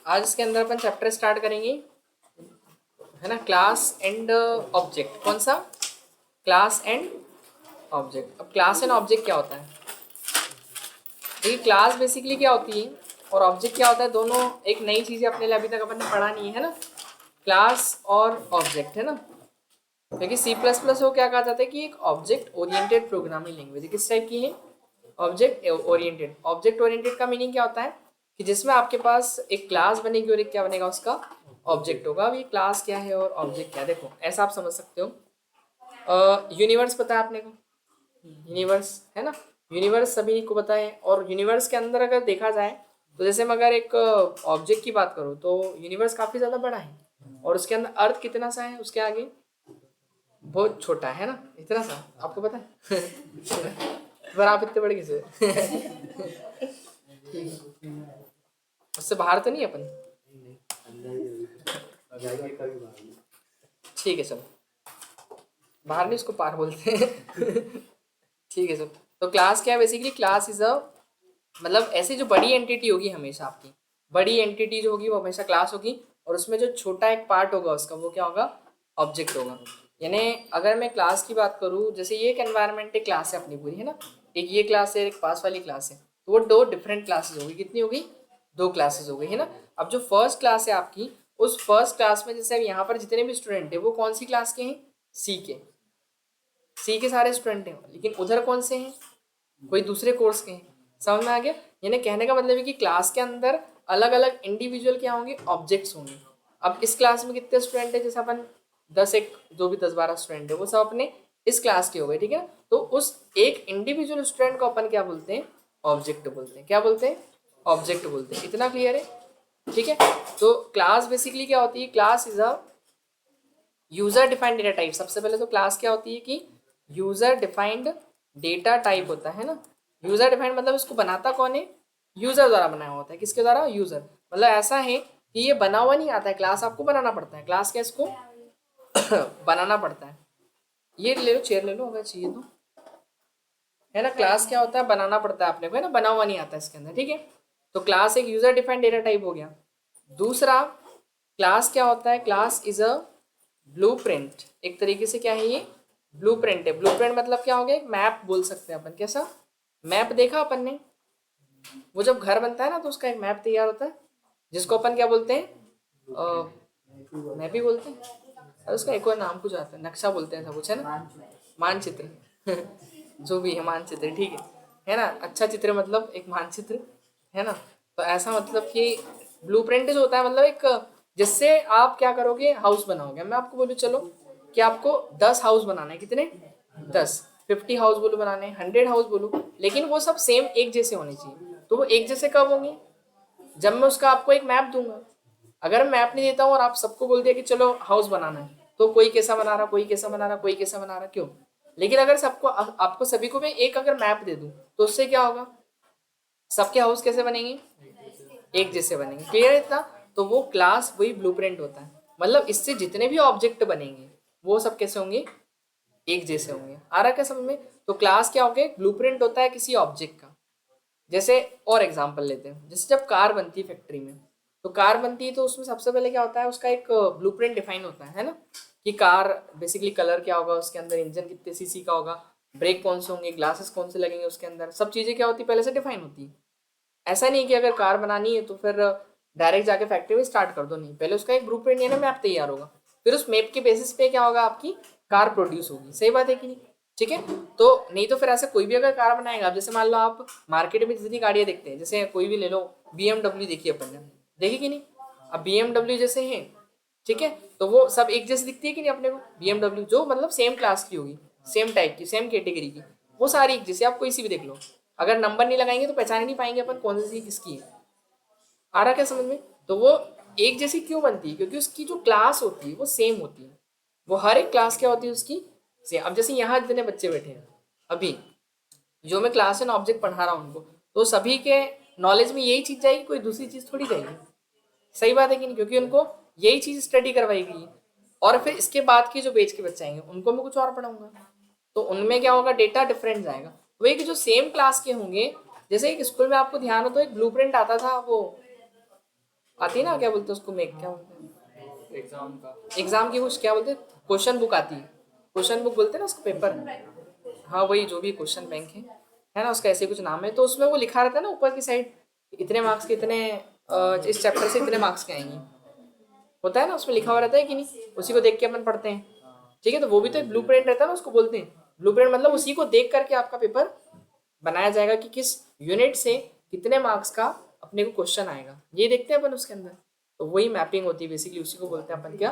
आज इसके अंदर अपन चैप्टर स्टार्ट करेंगे, है ना, क्लास एंड ऑब्जेक्ट। कौन सा? Class and object. अब क्लास एंड ऑब्जेक्ट क्या होता है? देखिए, क्लास बेसिकली क्या होती है और ऑब्जेक्ट क्या होता है, दोनों एक नई चीज़ है अपने लिए, अभी तक अपन ने पढ़ा नहीं है ना, क्लास और ऑब्जेक्ट, है ना। क्योंकि सी प्लस प्लस को क्या कहा जाता है कि एक ऑब्जेक्ट ओरिएंटेड प्रोग्रामिंग लैंग्वेज। किस टाइप की है? Object oriented. ऑब्जेक्ट ओरिएंटेड का मीनिंग क्या होता है कि जिसमें आपके पास एक क्लास बनेगी और एक क्या बनेगा, उसका ऑब्जेक्ट होगा। अब ये क्लास क्या है और ऑब्जेक्ट क्या है, देखो ऐसा आप समझ सकते हो। यूनिवर्स पता है आपने को? यूनिवर्स, है ना, यूनिवर्स सभी को पता है। और यूनिवर्स के अंदर अगर देखा जाए तो जैसे मैं अगर एक ऑब्जेक्ट की बात करूँ तो यूनिवर्स काफ़ी ज़्यादा बड़ा है और उसके अंदर अर्थ कितना सा है, उसके आगे बहुत छोटा है ना, इतना सा, आपको पता है? पर आप इतने बड़े किसे? उससे बाहर तो नहीं अपन? ठीक है, चलो बाहर नहीं, उसको पार बोलते हैं। ठीक है सर। तो क्लास क्या है बेसिकली? क्लास इज अ, मतलब ऐसी जो बड़ी एंटिटी होगी हमेशा, आपकी बड़ी एंटिटी जो होगी वो हमेशा क्लास होगी, और उसमें जो छोटा एक पार्ट होगा उसका वो क्या होगा? ऑब्जेक्ट होगा। यानी अगर मैं क्लास की बात करूँ, जैसे ये एक एनवायरमेंट क्लास है अपनी पूरी, है ना, एक ये क्लास है, एक पास वाली क्लास है, तो वो दो डिफरेंट क्लासेस होगी। कितनी होगी? दो क्लासेस हो गई, है ना। अब जो फर्स्ट क्लास है आपकी, उस फर्स्ट क्लास में जैसे यहाँ पर जितने भी स्टूडेंट हैं वो कौन सी क्लास के हैं? सी के। सी के सारे स्टूडेंट हैं, लेकिन उधर कौन से हैं? कोई दूसरे कोर्स के हैं। समझ में आ गया? यानी कहने का मतलब है कि क्लास के अंदर अलग अलग इंडिविजुअल क्या होंगे? ऑब्जेक्ट्स होंगे। अब इस क्लास में कितने स्टूडेंट है? जैसे अपन 10, एक जो भी 10-12 स्टूडेंट है वो सब अपने इस क्लास के हो गए, ठीक है। तो उस एक इंडिविजुअल स्टूडेंट को अपन क्या बोलते हैं? ऑब्जेक्ट बोलते हैं। क्या बोलते हैं? ऑब्जेक्ट बोलते हैं। इतना क्लियर है? ठीक है। तो क्लास बेसिकली क्या होती है? Class is a user defined data type. सबसे पहले तो क्लास क्या होती है कि यूजर डिफाइंड डेटा टाइप होता है ना। यूजर डिफाइंड मतलब इसको बनाता कौन है? यूजर द्वारा बनाया होता है। किसके द्वारा? यूजर। मतलब ऐसा है कि ये बना हुआ नहीं आता है, क्लास आपको बनाना पड़ता है। क्लास क्या, इसको बनाना पड़ता है। ये ले लो, चेयर ले लो अगर चाहिए तो, है ना। क्लास क्या होता है? बनाना पड़ता है अपने को, है ना, बना हुआ नहीं आता इसके अंदर, ठीक है। तो क्लास एक यूजर डिफाइंड डेटा टाइप हो गया। दूसरा, क्लास क्या होता है? Class is a blueprint. एक तरीके से क्या है ये? ब्लूप्रिंट है। ब्लूप्रिंट मतलब क्या हो गया? एक मैप बोल सकते हैं अपन। कैसा मैप? देखा अपन ने, वो जब घर बनता है ना तो उसका एक मैप तैयार होता है, जिसको अपन क्या बोलते हैं? मैप ही बोलते हैं। अरे उसका एक और नाम कुछ आता है, नक्शा बोलते हैं, ऐसा कुछ है ना, मानचित्र। जो भी है, मानचित्र, ठीक है ना। अच्छा चित्र मतलब एक मानचित्र, है ना। तो ऐसा मतलब कि ब्लूप्रिंट जो होता है मतलब एक, जिससे आप क्या करोगे? हाउस बनाओगे। मैं आपको बोलूँ चलो कि आपको 10 हाउस बनाना है। कितने? 10। 50 हाउस बोलो बनाने, 100 हाउस बोलो, लेकिन वो सब सेम एक जैसे होने चाहिए। तो वो एक जैसे कब होंगे? जब मैं उसका आपको एक मैप दूंगा। अगर मैं मैप नहीं देता हूँ और आप सबको बोल दिया कि चलो हाउस बनाना है, तो कोई कैसा बना रहा, कोई कैसा बना रहा, कोई कैसा बना रहा, क्यों? लेकिन अगर सबको, आपको सभी को मैं एक अगर मैप दे दूं तो उससे क्या होगा? सबके हाउस कैसे बनेंगे? एक जैसे बनेंगे। क्लियर है इतना? तो वो क्लास वही ब्लूप्रिंट होता है। मतलब इससे जितने भी ऑब्जेक्ट बनेंगे वो सब कैसे होंगे? एक जैसे होंगे। आ रहा क्या समझ में? तो क्लास क्या हो गया? ब्लूप्रिंट होता है किसी ऑब्जेक्ट का। जैसे और एग्जांपल लेते हैं, जैसे जब कार बनती है फैक्ट्री में, तो कार बनती है तो उसमें सबसे पहले क्या होता है? उसका एक ब्लूप्रिंट डिफाइन होता है ना, कि कार बेसिकली कलर क्या होगा, उसके अंदर इंजन कितने सीसी का होगा, ब्रेक कौन से होंगे, ग्लासेस कौन से लगेंगे, उसके अंदर सब चीज़ें क्या होती है? पहले से डिफाइन होती है। ऐसा नहीं कि अगर कार बनानी है तो फिर डायरेक्ट जाके फैक्ट्री में स्टार्ट कर दो, नहीं, पहले उसका एक ब्लूप्रिंट यानी मैप तैयार होगा, फिर उस मैप के बेसिस पे क्या होगा? आपकी कार प्रोड्यूस होगी। सही बात है कि नहीं? ठीक है। तो नहीं तो फिर ऐसे कोई भी अगर कार बनाएगा, अब जैसे मान लो आप मार्केट में जितनी गाड़ियां देखते हैं, जैसे कोई भी ले लो, BMW देखी अपन ने, देखी कि नहीं? अब BMW जैसे है, ठीक है, तो वो सब एक जैसे दिखती है कि नहीं अपने को? BMW जो मतलब सेम क्लास की होगी, सेम टाइप की, सेम कैटेगरी की, वो सारी एक जैसे। आप कोई सी भी देख लो, अगर नंबर नहीं लगाएंगे तो पहचान ही नहीं पाएंगे अपन कौन सी किसकी है। आ रहा क्या समझ में? तो वो एक जैसी क्यों बनती है? क्योंकि उसकी जो क्लास होती है वो सेम होती है। वो हर एक क्लास क्या होती है उसकी? सेम। अब जैसे यहाँ जितने बच्चे बैठे हैं अभी, जो मैं क्लास एंड ऑब्जेक्ट पढ़ा रहा हूँ उनको, तो सभी के नॉलेज में यही चीज जाएगी, कोई दूसरी चीज थोड़ी जाएगी। सही बात है कि नहीं? क्योंकि उनको यही चीज स्टडी करवाई गई है। और फिर इसके बाद के जो बेच के बच्चे आएंगे उनको मैं कुछ और पढ़ाऊंगा, तो उनमें क्या होगा? डेटा डिफरेंट जाएगा। वही कि जो सेम क्लास के होंगे, जैसे एक स्कूल में आपको ध्यान हो तो एक ब्लूप्रिंट आता था, वो आती है ना, क्या बोलते हैं उसको, मेक क्या बोलते हैं, एग्जाम की कुछ क्या बोलते हैं, क्वेश्चन बुक आती है, क्वेश्चन बुक बोलते हैं ना उसको, पेपर, हाँ वही जो भी क्वेश्चन बैंक है ना, उसका ऐसे कुछ नाम है। तो उसमें वो लिखा रहता है ना ऊपर की साइड, इतने मार्क्स के इतने इस चैप्टर से इतने मार्क्स के आएंगे, होता है ना उसमें लिखा हुआ रहता है कि नहीं, उसी को देख के अपन पढ़ते हैं। ठीक है, तो वो भी तो एक ब्लू प्रिंट रहता है ना, उसको बोलते हैं ब्लू प्रिंट, मतलब उसी को देख करके आपका पेपर बनाया जाएगा कि किस यूनिट से कितने मार्क्स का अपने को क्वेश्चन आएगा, ये देखते हैं अपन उसके अंदर। तो वही मैपिंग होती है बेसिकली, उसी को बोलते हैं अपन क्या,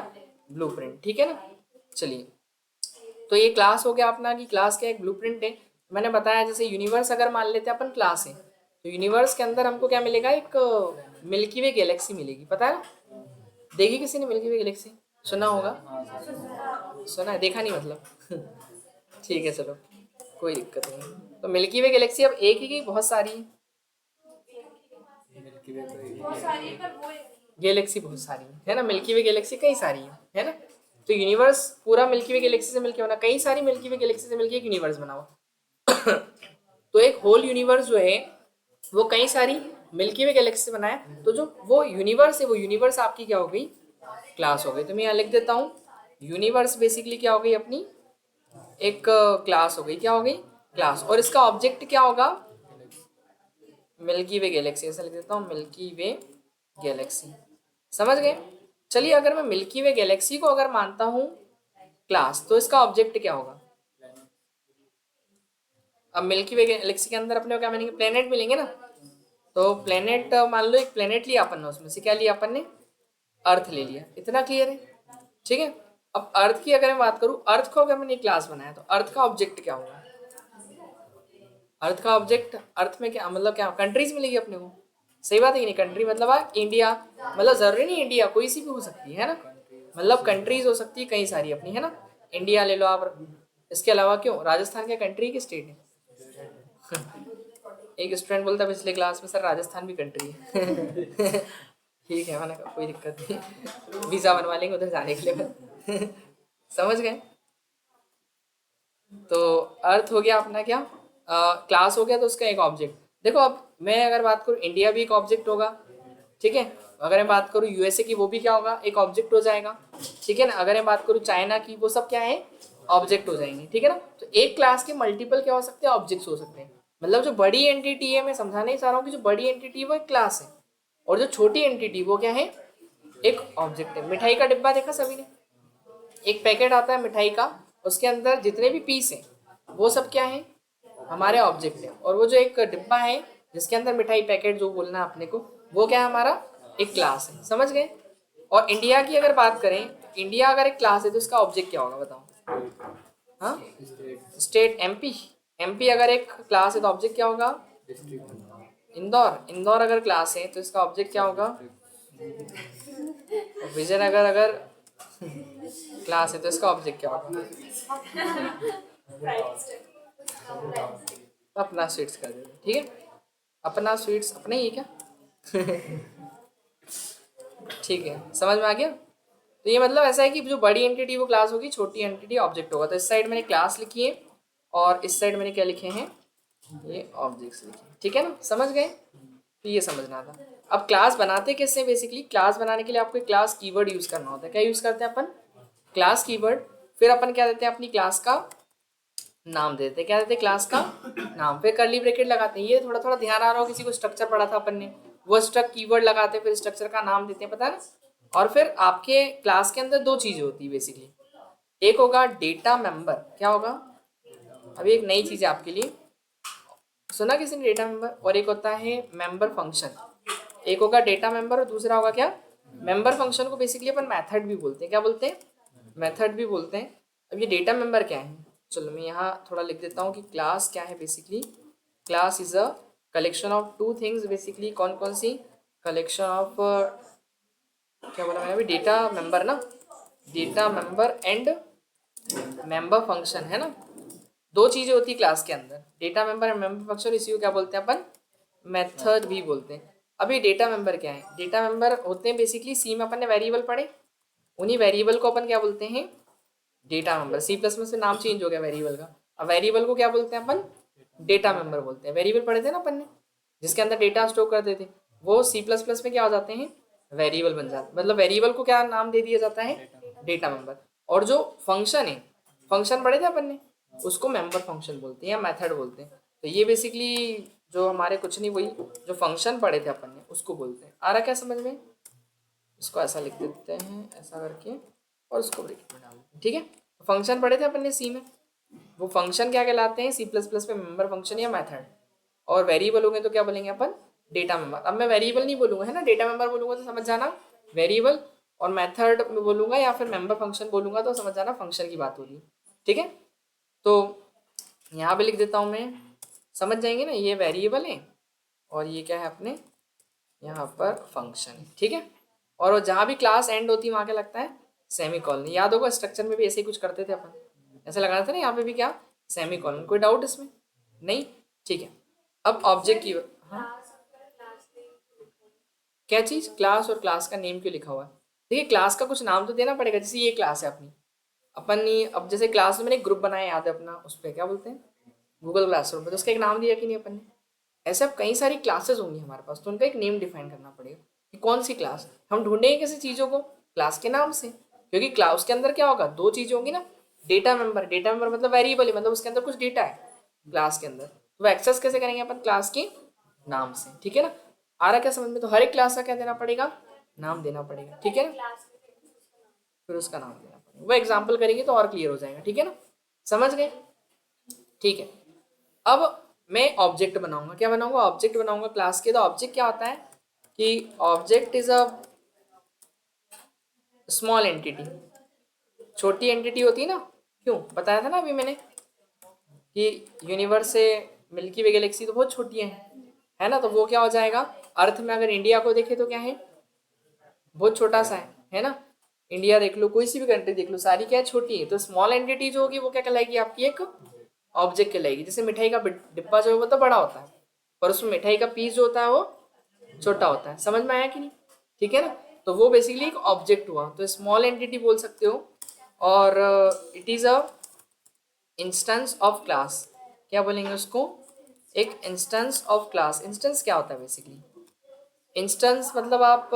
ब्लू प्रिंट। ठीक है ना, चलिए, तो ये क्लास हो गया अपना कि क्लास क्या एक ब्लूप्रिंट है। मैंने बताया जैसे यूनिवर्स अगर मान लेते हैं अपन क्लास है, तो यूनिवर्स के अंदर हमको क्या मिलेगा, एक मिल्की वे गैलेक्सी मिलेगी, पता है ना, देखी किसी ने मिल्की वे गैलेक्सी, सुना होगा, सुना है, देखा नहीं मतलब ठीक है चलो, कोई दिक्कत नहीं। तो मिल्की वे गैलेक्सी अब एक ही की बहुत सारी है, गैलेक्सी बहुत सारी है ना, मिल्की वे गैलेक्सी कई सारी है ना। तो यूनिवर्स पूरा मिल्की वे गैलेक्सी से मिलके बना, कई सारी मिल्की वे गैलेक्सी से मिलके एक यूनिवर्स बना हुआ तो एक होल यूनिवर्स जो है वो कई सारी मिल्की वे गैलेक्सी से बना है। तो जो वो यूनिवर्स है, वो यूनिवर्स आपकी क्या हो गई, क्लास हो गई। तो मैं यहाँ लिख देता हूँ, यूनिवर्स बेसिकली क्या हो गई अपनी, एक क्लास हो गई, क्या हो गई, क्लास। और इसका ऑब्जेक्ट क्या होगा, मिल्की वे गैलेक्सी, ऐसा लिख देता हूँ, मिल्की वे गैलेक्सी, समझ गए। चलिए, अगर मैं मिल्की वे गैलेक्सी को अगर मानता हूँ क्लास, तो इसका ऑब्जेक्ट क्या होगा। अब मिल्की वे गैलेक्सी के अंदर अपने को क्या मिलेंगे, प्लेनेट मिलेंगे ना। तो प्लेनेट मान लो एक प्लेनेट लिया अपन ने, उसमें से क्या लिया अपन ने, अर्थ ले लिया, इतना क्लियर है। ठीक है, अब अर्थ की अगर मैं बात करूं, अर्थ को अगर मैंने क्लास बनाया तो अर्थ का ऑब्जेक्ट क्या होगा, अर्थ का ऑब्जेक्ट, अर्थ में क्या मतलब, क्या कंट्रीज मिलेगी अपने को, सही बात है कि नहीं, कंट्री मतलब इंडिया, मतलब जरूरी नहीं इंडिया, कोई सी भी हो सकती है ना, मतलब कंट्रीज हो सकती है कई सारी अपनी, है ना। इंडिया ले लो आप, इसके अलावा क्यों, राजस्थान क्या कंट्री की स्टेट है एक स्टूडेंट बोलता है पिछले क्लास में, सर राजस्थान भी कंट्री है ठीक है, मैंने कहा कोई दिक्कत नहीं, वीजा बनवा लेंगे उधर जाने के लिए समझ गए। तो अर्थ हो गया अपना क्या, क्लास हो गया, तो उसका एक ऑब्जेक्ट। देखो अब मैं अगर बात करूँ, इंडिया भी एक ऑब्जेक्ट होगा, ठीक है। अगर मैं बात करूँ यूएसए की, वो भी क्या होगा, एक ऑब्जेक्ट हो जाएगा, ठीक है ना। अगर मैं बात करूँ चाइना की, वो सब क्या है, ऑब्जेक्ट हो जाएंगे, ठीक है ना। तो एक क्लास के मल्टीपल क्या हो सकते हैं, ऑब्जेक्ट्स हो सकते हैं। मतलब जो बड़ी एंटिटी है, मैं समझाना ही चाह रहा हूँ कि जो बड़ी एंटिटी है वो एक क्लास है, और जो छोटी एंटिटी वो क्या है, एक ऑब्जेक्ट है। मिठाई का डिब्बा देखा सभी ने, एक पैकेट आता है मिठाई का, उसके अंदर जितने भी पीस हैं वो सब क्या है, हमारे ऑब्जेक्ट है। और वो जो एक डिब्बा है जिसके अंदर मिठाई पैकेट जो बोलना है अपने को, वो क्या है, हमारा एक क्लास है, समझ गए। और इंडिया की अगर बात करें, तो इंडिया अगर एक क्लास है तो उसका ऑब्जेक्ट क्या होगा बताओ, हाँ, स्टेट, एमपी, एमपी अगर एक क्लास है तो ऑब्जेक्ट क्या होगा, इंदौर, इंदौर अगर क्लास है तो इसका ऑब्जेक्ट क्या होगा, विजयनगर अगर क्लास है तो इसका ऑब्जेक्ट क्या होगा, अपना स्वीट्स कर देते, ठीक है, अपना स्वीट्स अपने ही है क्या ठीक है, समझ में आ गया। तो ये मतलब ऐसा है कि जो बड़ी एंटिटी वो क्लास होगी, छोटी एंटिटी ऑब्जेक्ट होगा। तो इस साइड मैंने क्लास लिखी है, और इस साइड मैंने क्या लिखे हैं, ये ऑब्जेक्ट्स लिखे हैं, ठीक है ना, समझ गए। तो ये समझना था। अब क्लास बनाते कैसे, बेसिकली क्लास बनाने के लिए आपको क्लास कीवर्ड यूज करना होता है। क्या यूज करते हैं अपन, क्लास कीवर्ड। फिर अपन क्या देते हैं, अपनी क्लास का नाम देते हैं, क्या देते हैं, क्लास का नाम। फिर कर्ली ब्रैकेट लगाते हैं, ये थोड़ा थोड़ा ध्यान आ रहा हो किसी को, स्ट्रक्चर पढ़ा था अपन ने, वो स्ट्रक कीवर्ड लगाते हैं, फिर स्ट्रक्चर का नाम देते हैं, पता है ना। और फिर आपके क्लास के अंदर दो चीजें होती है बेसिकली, एक होगा डेटा मेंबर, क्या होगा, अभी एक नई चीज है आपके लिए, सुना किसी ने डेटा मेंबर, और एक होता है मेंबर फंक्शन। एक होगा डेटा मेंबर और दूसरा होगा क्या, मेंबर फंक्शन को बेसिकली अपन मेथड भी बोलते हैं, क्या बोलते हैं, मेथड भी बोलते हैं। अब ये डेटा मेंबर क्या है, चलो मैं यहाँ थोड़ा लिख देता हूँ कि क्लास क्या है basically. Class is a collection of two things, basically कौन कौन सी, कलेक्शन ऑफ, क्या बोला मैंने अभी, डेटा मेंबर ना, data member and member function, है ना। दो चीजें होती है क्लास के अंदर, data member and member function, इसी को क्या बोलते हैं अपन, मेथड भी बोलते हैं। अभी डेटा मेंबर क्या है, डेटा मेंबर होते हैं बेसिकली, सी में अपन ने वेरिएबल पढ़े, उन्हीं वेरिएबल को अपन क्या बोलते हैं, डेटा मेंबर। सी प्लस में से नाम चेंज हो गया वेरिएबल का, अब वेरिएबल को क्या बोलते हैं अपन, डेटा मेंबर बोलते हैं। वेरिएबल पढ़े थे ना अपन ने, जिसके अंदर डेटा स्टोर करते थे, वो सी प्लस प्लस में क्या हो जाते हैं, वेरिएबल बन जाता है। मतलब वेरिएबल को क्या नाम दे दिया जाता है, डेटा मेंबर। और जो फंक्शन है, फंक्शन पढ़े थे अपन ने, उसको मेंबर फंक्शन बोलते हैं या मेथड बोलते हैं। तो ये बेसिकली जो हमारे कुछ नहीं, वही जो फंक्शन पढ़े थे अपन ने उसको बोलते हैं। आ रहा क्या समझ में? इसको ऐसा लिख देते हैं, ऐसा करके, और उसको ब्रैकेट में डाल देते हैं, ठीक है। फंक्शन पढ़े थे अपन ने सी में, वो फंक्शन क्या कहलाते हैं सी प्लस प्लस में, मेंबर फंक्शन या मेथड। और वेरिएबल होंगे तो क्या बोलेंगे अपन, डेटा मेंबर। अब मैं वेरिएबल नहीं बोलूंगा है ना, डेटा मेंबर बोलूंगा तो समझ जाना वेरिएबल, और मेथड में बोलूंगा या फिर मेंबर फंक्शन बोलूंगा तो समझ जाना फंक्शन की बात हो रही है, ठीक है। तो यहाँ पे लिख देता हूँ मैं, समझ जाएंगे ना, ये वेरिएबल है और ये क्या है अपने यहाँ पर फंक्शन है, ठीक है। और जहाँ भी क्लास एंड होती है वहाँ क्या लगता है, सेमी कॉलन। याद होगा स्ट्रक्चर में भी ऐसे ही कुछ करते थे अपन, ऐसे लगाना था ना, यहाँ पे भी क्या, सेमी कॉलन। कोई डाउट इसमें? नहीं, ठीक है। अब ऑब्जेक्ट की, हाँ क्या चीज़, क्लास और क्लास का नेम क्यों लिखा हुआ है? देखिए क्लास का कुछ नाम तो देना पड़ेगा, जैसे ये क्लास है अपनी, अपन ने अब जैसे क्लास में मैंने एक ग्रुप बनाया, याद है अपना, उस पर क्या बोलते हैं, गूगल क्लासरूम पे, तो उसका एक नाम दिया कि नहीं अपन ने? ऐसे अब कई सारी क्लासेस होंगी हमारे पास, तो उनका एक नेम डिफाइन करना पड़ेगा कि कौन सी क्लास। हम ढूंढेंगे कैसे चीज़ों को, क्लास के नाम से, क्योंकि क्लास के अंदर क्या होगा, दो चीज़ें होंगी ना, डेटा मेंबर, डेटा मेंबर मतलब वेरिएबल है, मतलब उसके अंदर कुछ डेटा है क्लास के अंदर, तो वो एक्सेस कैसे करेंगे अपन, क्लास के नाम से, ठीक है ना। आ रहा क्या समझ में? तो हर एक क्लास का क्या देना पड़ेगा, नाम देना पड़ेगा, ठीक है ना, फिर उसका नाम देना पड़ेगा। वो एग्जाम्पल करेंगे तो और क्लियर हो जाएगा, ठीक है ना, समझ गए, ठीक है। अब मैं ऑब्जेक्ट बनाऊंगा, क्या बनाऊंगा, ऑब्जेक्ट बनाऊंगा क्लास के। तो ऑब्जेक्ट क्या होता है कि object is a small entity, छोटी एंटिटी होती है ना, क्यों बताया था ना अभी मैंने कि यूनिवर्स से मिल्की वे गैलेक्सी तो बहुत छोटी है ना, तो वो क्या हो जाएगा, अर्थ में अगर इंडिया को देखे तो क्या है, बहुत छोटा सा है ना। इंडिया देख लो, कोई सी भी कंट्री देख लो, सारी क्या है, छोटी है। तो स्मॉल एंटिटी जो होगी वो क्या कहलाएगी, आपकी एक ऑब्जेक्ट कहलाएगी। जैसे मिठाई का डिब्बा जो है वो तो बड़ा होता है, पर उसमें मिठाई का पीस जो होता है वो छोटा होता है। समझ में आया कि नहीं, ठीक है ना। तो वो बेसिकली एक ऑब्जेक्ट हुआ, तो स्मॉल एंटिटी बोल सकते हो। और it is a instance of class, क्या बोलेंगे उसको, एक इंस्टेंस ऑफ क्लास। इंस्टेंस क्या होता है बेसिकली, इंस्टेंस मतलब आप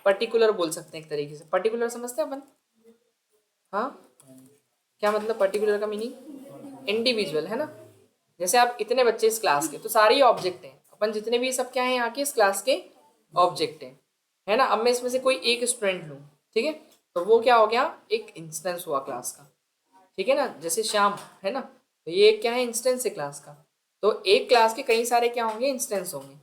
पर्टिकुलर बोल सकते हैं एक तरीके से। पर्टिकुलर समझते हैं अपन, हाँ, क्या मतलब पर्टिकुलर का मीनिंग, इंडिविजुअल है ना। जैसे आप इतने बच्चे इस क्लास के, तो सारे ही ऑब्जेक्ट हैं, अपन जितने भी सब क्या हैं यहाँ के इस क्लास के ऑब्जेक्ट हैं, है ना। अब मैं इसमें से कोई एक स्टूडेंट लूँ, ठीक है, तो वो क्या हो गया, एक इंस्टेंस हुआ क्लास का, ठीक है ना। जैसे श्याम है ना, तो ये क्या है, इंस्टेंस है क्लास का। तो एक क्लास के कई सारे क्या होंगे, इंस्टेंस होंगे,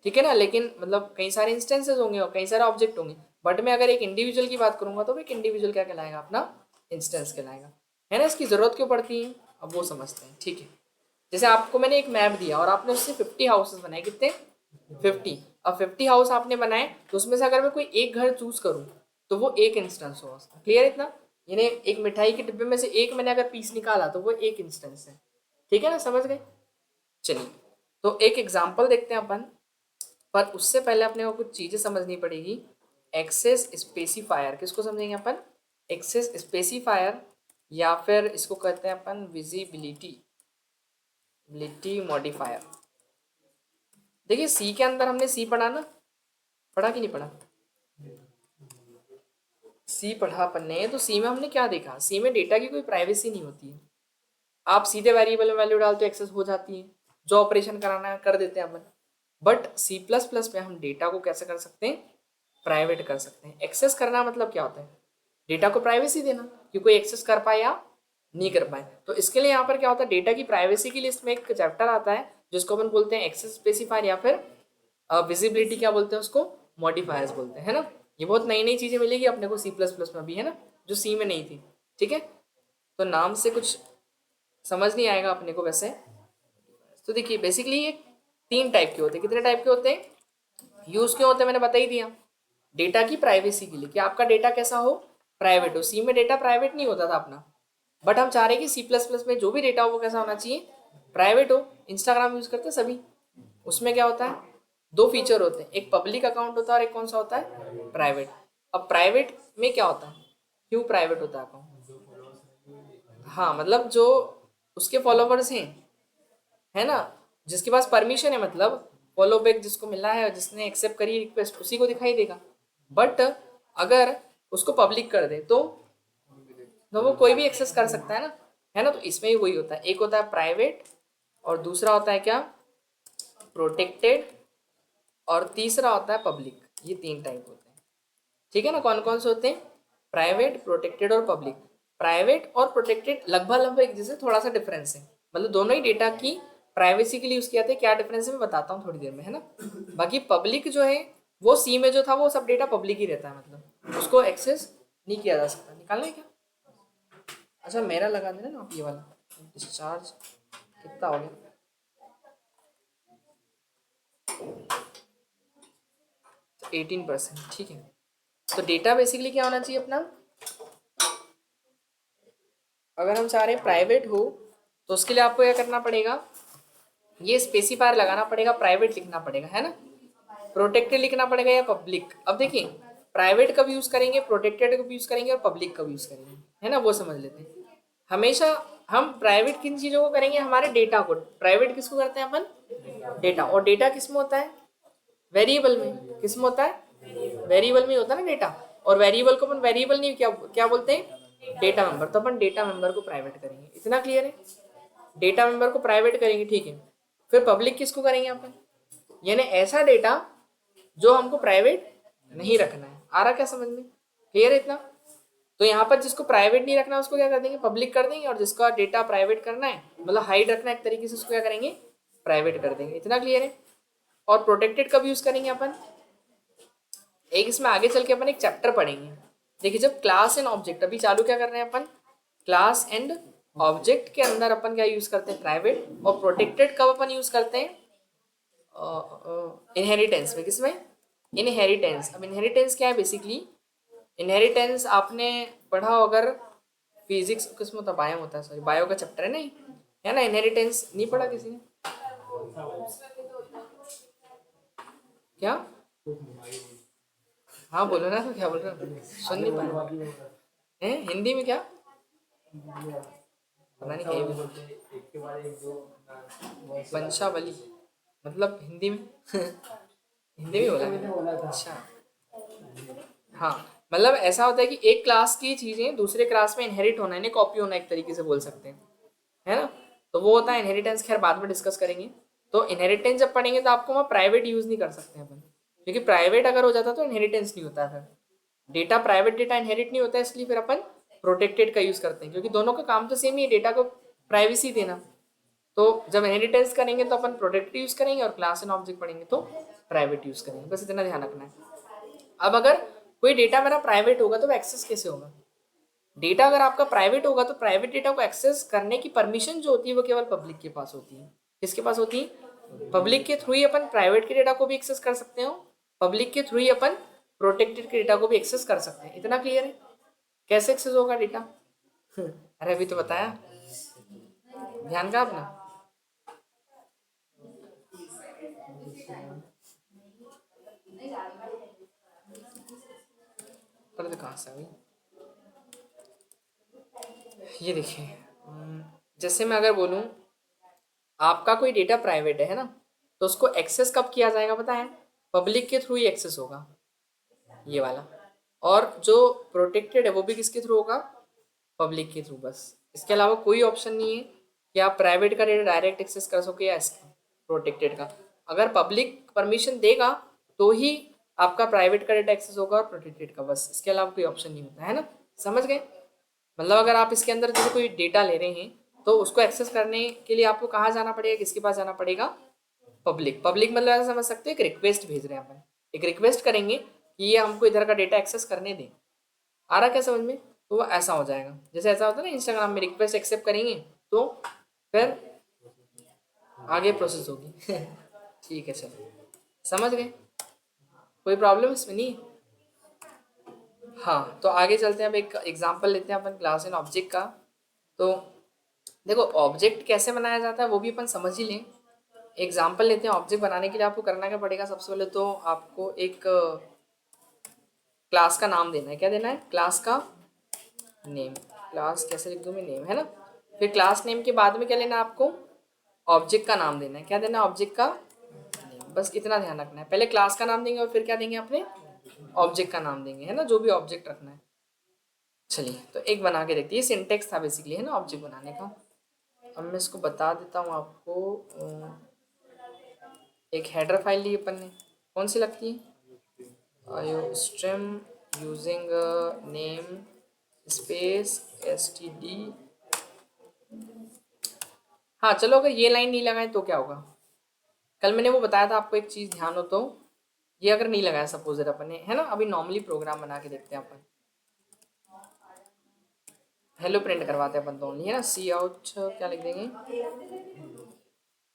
ठीक है ना। लेकिन मतलब कई सारे इंस्टेंसेस होंगे और कई सारे ऑब्जेक्ट होंगे, बट मैं अगर एक इंडिविजुअल की बात करूंगा तो एक इंडिविजुअल क्या कहलाएगा, अपना इंस्टेंस कहलाएगा, है ना। इसकी जरूरत क्यों पड़ती है, अब वो समझते हैं, ठीक है। जैसे आपको मैंने एक मैप दिया और आपने उससे 50 हाउसेस बनाए, कितने, 50। अब 50 हाउस आपने बनाए, तो उसमें से अगर मैं कोई एक घर चूज करूँ तो वो एक इंस्टेंस होगा उसका, क्लियर इतना। यानी एक मिठाई के डिब्बे में से एक मैंने अगर पीस निकाला तो वो एक इंस्टेंस है, ठीक है ना, समझ गए। चलिए, तो एक एग्जाम्पल देखते हैं अपन, पर उससे पहले अपने को कुछ चीजें समझनी पड़ेगी। एक्सेस स्पेसिफायर किसको समझेंगे अपन, एक्सेस स्पेसिफायर, या फिर इसको कहते हैं अपन विजिबिलिटी मॉडिफायर। देखिए सी के अंदर हमने सी पढ़ा ना, पढ़ा कि नहीं पढ़ा, सी पढ़ा अपन ने। तो सी में हमने क्या देखा, सी में डेटा की कोई प्राइवेसी नहीं होती है, आप सीधे वेरिएबल में वैल्यू डालते हो, एक्सेस हो जाती है, जो ऑपरेशन कराना है कर देते हैं अपन। बट सी प्लस प्लस में हम डेटा को कैसे कर सकते हैं, प्राइवेट कर सकते हैं। एक्सेस करना मतलब क्या होता है, डेटा को प्राइवेसी देना कि कोई एक्सेस कर पाए या नहीं कर पाए। तो इसके लिए यहाँ पर क्या होता है, डेटा की प्राइवेसी की लिस्ट में एक चैप्टर आता है जिसको अपन बोलते हैं एक्सेस स्पेसिफायर, या फिर विजिबिलिटी क्या बोलते हैं उसको, मॉडिफायर्स बोलते हैं, है ना। ये बहुत नई नई चीजें मिलेगी अपने को सी प्लस प्लस में भी, है ना, जो सी में नहीं थी, ठीक है। तो नाम से कुछ समझ नहीं आएगा अपने को वैसे। तो देखिए बेसिकली ये तीन टाइप के होते हैं। कितने टाइप के होते हैं, यूज क्यों होते हैं मैंने बता ही दिया, डेटा की प्राइवेसी के लिए, कि आपका डेटा कैसा हो, प्राइवेट हो। सी में डेटा प्राइवेट नहीं होता था अपना, बट हम चाह रहे हैं कि सी प्लस प्लस में जो भी डेटा हो वो कैसा होना चाहिए, प्राइवेट हो। इंस्टाग्राम यूज करते हैं सभी, उसमें क्या होता है, दो फीचर होते हैं, एक पब्लिक अकाउंट होता है और एक कौन सा होता है, प्राइवेट। अब प्राइवेट में क्या होता है, क्यों प्राइवेट होता है अकाउंट, हाँ मतलब जो उसके फॉलोवर्स हैं, है ना, जिसके पास परमिशन है, मतलब फॉलो बैक जिसको मिला है, जिसने एक्सेप्ट करी रिक्वेस्ट, उसी को दिखाई देगा। बट अगर उसको पब्लिक कर दे तो वो कोई भी एक्सेस कर सकता है ना। तो इसमें ही वही होता है, एक होता है प्राइवेट और दूसरा होता है क्या, प्रोटेक्टेड, और तीसरा होता है पब्लिक। ये 3 टाइप होते हैं, ठीक है ना। कौन कौन से होते हैं, प्राइवेट, प्रोटेक्टेड और पब्लिक। प्राइवेट और प्रोटेक्टेड लगभग लगभग एक जैसे, थोड़ा सा डिफरेंस है, मतलब दोनों ही डेटा की प्राइवेसी के लिए यूज किया था। क्या डिफरेंस है मैं बताता हूँ थोड़ी देर में, है ना। बाकी पब्लिक जो है वो सी में जो था वो सब डेटा पब्लिक ही रहता है, मतलब उसको एक्सेस नहीं किया जा सकता। निकालना है क्या, अच्छा मेरा लगा देना ना आप ये वाला। डिस्चार्ज कितना हो गया, 18%, ठीक है। तो डेटा बेसिकली क्या होना चाहिए अपना, अगर हम चाह रहे हैं प्राइवेट हो तो उसके लिए आपको क्या करना पड़ेगा, ये स्पेसिफायर लगाना पड़ेगा, प्राइवेट लिखना पड़ेगा, है ना। प्रोटेक्टेड लिखना पड़ेगा या पब्लिक। अब देखिए प्राइवेट कब यूज करेंगे, प्रोटेक्टेड कब यूज करेंगे और पब्लिक कब यूज करेंगे, है ना, वो समझ लेते हैं। हमेशा हम प्राइवेट किन चीज़ों को करेंगे, हमारे डेटा को। प्राइवेट किसको करते हैं अपन, डेटा। और डेटा किस में होता है, वेरिएबल में। किस में होता है, वेरिएबल में होता है ना डेटा। और वेरिएबल को अपन वेरिएबल नहीं क्या क्या बोलते हैं, डेटा मेंबर। तो अपन डेटा मेंबर को प्राइवेट करेंगे, इतना क्लियर है। डेटा मेंबर को प्राइवेट करेंगे, ठीक है। फिर पब्लिक किसको करेंगे अपन, यानी ऐसा डेटा जो हमको प्राइवेट नहीं रखना है। आ रहा क्या समझ में, क्लियर है इतना। तो यहाँ पर जिसको प्राइवेट नहीं रखना है उसको क्या कर देंगे, पब्लिक कर देंगे। और जिसका डेटा प्राइवेट करना है, मतलब हाइड रखना है एक तरीके से, उसको क्या करेंगे, प्राइवेट कर देंगे। इतना क्लियर है। और प्रोटेक्टेड कब यूज करेंगे अपन, एक इसमें आगे चल के अपन एक चैप्टर पढ़ेंगे। देखिए जब क्लास एंड ऑब्जेक्ट, अभी चालू क्या कर रहे हैं अपन, क्लास एंड ऑब्जेक्ट के अंदर अपन क्या यूज करते हैं, प्राइवेट। और प्रोटेक्टेड कब अपन यूज करते हैं, इनहेरिटेंस में। किसमें, इनहेरिटेंस। अब इनहेरिटेंस क्या है बेसिकली, इनहेरिटेंस आपने पढ़ा हो अगर, फिजिक्स किसमें होता, बायो में होता है, सॉरी बायो का चैप्टर है नहीं, है ना। इनहेरिटेंस नहीं पढ़ा किसी ने, क्या, हाँ बोलो ना, तो क्या बोल रहे हो, सुन नहीं पाया है, हिंदी में क्या, पता नहीं क्या वंशावली, मतलब हिंदी में हिंदी में बोला, अच्छा हाँ। मतलब ऐसा होता है कि एक क्लास की चीजें दूसरे क्लास में इनहेरिट होना, इन्हें कॉपी होना, एक तरीके से बोल सकते हैं, है ना। तो वो होता है इनहेरिटेंस, खैर बाद में डिस्कस करेंगे। तो इनहेरिटेंस जब पढ़ेंगे तो आपको वहाँ प्राइवेट यूज नहीं कर सकते अपन, क्योंकि प्राइवेट अगर हो जाता तो इनहेरिटेंस नहीं होता। फिर डेटा, प्राइवेट डेटा इनहेरिट नहीं होता, इसलिए फिर अपन प्रोटेक्टेड का यूज करते हैं, क्योंकि दोनों का काम तो सेम ही है, डेटा को प्राइवेसी देना। तो जब इनहेरिटेंस करेंगे तो अपन प्रोटेक्टेड यूज करेंगे, और क्लास एंड ऑब्जेक्ट पढ़ेंगे तो प्राइवेट यूज करेंगे, बस इतना ध्यान रखना है। अब अगर कोई डेटा मेरा प्राइवेट होगा तो वो एक्सेस कैसे होगा, डेटा अगर आपका प्राइवेट होगा तो प्राइवेट डेटा को एक्सेस करने की परमिशन जो होती है वो केवल पब्लिक के पास होती है। किसके पास होती है, पब्लिक के थ्रू ही अपन प्राइवेट के डेटा को भी एक्सेस कर सकते हो, पब्लिक के थ्रू ही अपन प्रोटेक्टेड के डेटा को भी एक्सेस कर सकते हैं। इतना क्लियर है, कैसे एक्सेस होगा डेटा अरे अभी तो बताया, ध्यान का अपना। पर तो कहाँ से आ गई, ये देखिए। जैसे मैं अगर बोलूँ आपका कोई डेटा प्राइवेट है ना, तो उसको एक्सेस कब किया जाएगा पता है, पब्लिक के थ्रू ही एक्सेस होगा, ये वाला। और जो प्रोटेक्टेड है वो भी किसके थ्रू होगा, पब्लिक के थ्रू, बस। इसके अलावा कोई ऑप्शन नहीं है कि आप प्राइवेट का डेटा डायरेक्ट एक्सेस कर सको या इसका प्रोटेक्टेड का। अगर पब्लिक परमिशन देगा तो ही आपका प्राइवेट का डेटा एक्सेस होगा और प्रोटेक्टेड का, बस। इसके अलावा कोई ऑप्शन नहीं होता, है ना, समझ गए। मतलब अगर आप इसके अंदर जैसे कोई डेटा ले रहे हैं तो उसको एक्सेस करने के लिए आपको कहाँ जाना पड़ेगा, किसके पास जाना पड़ेगा, पब्लिक। पब्लिक मतलब ऐसा समझ सकते हो एक रिक्वेस्ट भेज रहे हैं अपन, एक रिक्वेस्ट करेंगे कि ये हमको इधर का डेटा एक्सेस करने दें। आ रहा क्या समझ में, तो वो ऐसा हो जाएगा। जैसे ऐसा होता है ना इंस्टाग्राम में, रिक्वेस्ट एक्सेप्ट करेंगे तो फिर आगे प्रोसेस होगी ठीक है, चलो समझ गए, कोई प्रॉब्लम इसमें नहीं है? हाँ तो आगे चलते हैं। अब एक एग्जांपल लेते हैं अपन क्लास एंड ऑब्जेक्ट का। तो देखो ऑब्जेक्ट कैसे बनाया जाता है वो भी अपन समझ ही लें। एग्जांपल लेते हैं। ऑब्जेक्ट बनाने के लिए आपको करना क्या पड़ेगा, सबसे पहले तो आपको एक क्लास का नाम देना है। क्या देना है, क्लास का नेम। क्लास कैसे लिख दूँ मैं, नेम, है ना। फिर क्लास नेम के बाद में क्या लेना है आपको, ऑब्जेक्ट का नाम देना है। क्या देना है, ऑब्जेक्ट का नेम। बस इतना ध्यान रखना है, पहले क्लास का नाम देंगे और फिर क्या देंगे अपने ऑब्जेक्ट का नाम देंगे, है ना, जो भी ऑब्जेक्ट रखना है। चलिए तो एक बना के देखते हैं, ये सिंटेक्स था बेसिकली, है ना, ऑब्जेक्ट बनाने का। अब मैं इसको बता देता हूँ आपको। एक हेडर फाइल ली अपन ने, कौन सी लगती है, iostream using name space std। हाँ चलो, अगर ये लाइन नहीं लगाए तो क्या होगा, कल मैंने वो बताया था आपको, एक चीज़ ध्यान हो तो, ये अगर नहीं लगाया सपोज अपन ने, है ना, अभी नॉर्मली प्रोग्राम बना के देखते हैं अपन, हेलो प्रिंट करवाते हैं अपन तो ओनली, है ना, सी आउट क्या लिख देंगे,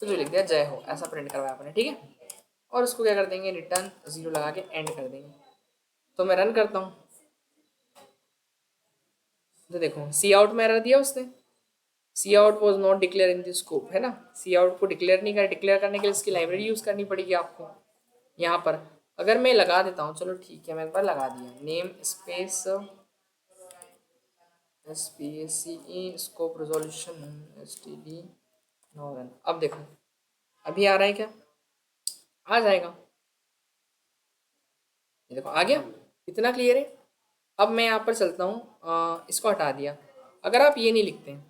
तो जो लिख दिया जय हो, ऐसा प्रिंट करवाया अपन ने, ठीक है। और उसको क्या कर देंगे, रिटर्न 0 लगा के एंड कर देंगे। तो मैं रन करता हूँ, तो देखो सी आउट में एरर दिया उसने, cout was not declared in the scope, है ना, सी आउट को डिक्लेयर नहीं कर, डिक्लेयर करने के लिए इसकी लाइब्रेरी यूज़ करनी पड़ेगी आपको। यहाँ पर अगर मैं लगा देता हूँ, चलो ठीक है, मैं एक बार लगा दिया, namespace SPACE scope resolution STD no run. अब देखो अभी आ रहा है क्या, आ जाएगा, ये देखो आ गया, इतना क्लियर है। अब मैं यहाँ पर चलता हूँ, इसको हटा दिया। अगर आप ये नहीं लिखते हैं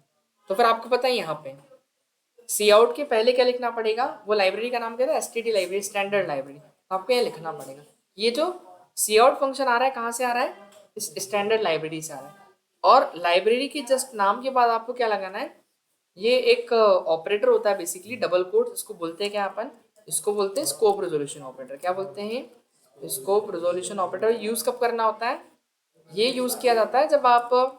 तो फिर आपको पता है यहाँ पे सी आउट के पहले क्या लिखना पड़ेगा, वो लाइब्रेरी का नाम क्या था, STD लाइब्रेरी, स्टैंडर्ड लाइब्रेरी, तो आपको ये लिखना पड़ेगा। ये जो सी आउट फंक्शन आ रहा है कहाँ से आ रहा है, इस स्टैंडर्ड लाइब्रेरी से आ रहा है। और लाइब्रेरी के जस्ट नाम के बाद आपको क्या लगाना है, ये एक ऑपरेटर होता है बेसिकली, डबल कोट, इसको बोलते हैं क्या अपन, इसको बोलते हैं स्कोप रेजोल्यूशन ऑपरेटर। क्या बोलते हैं, स्कोप रेजोल्यूशन ऑपरेटर। यूज कब करना होता है, ये यूज किया जाता है जब आप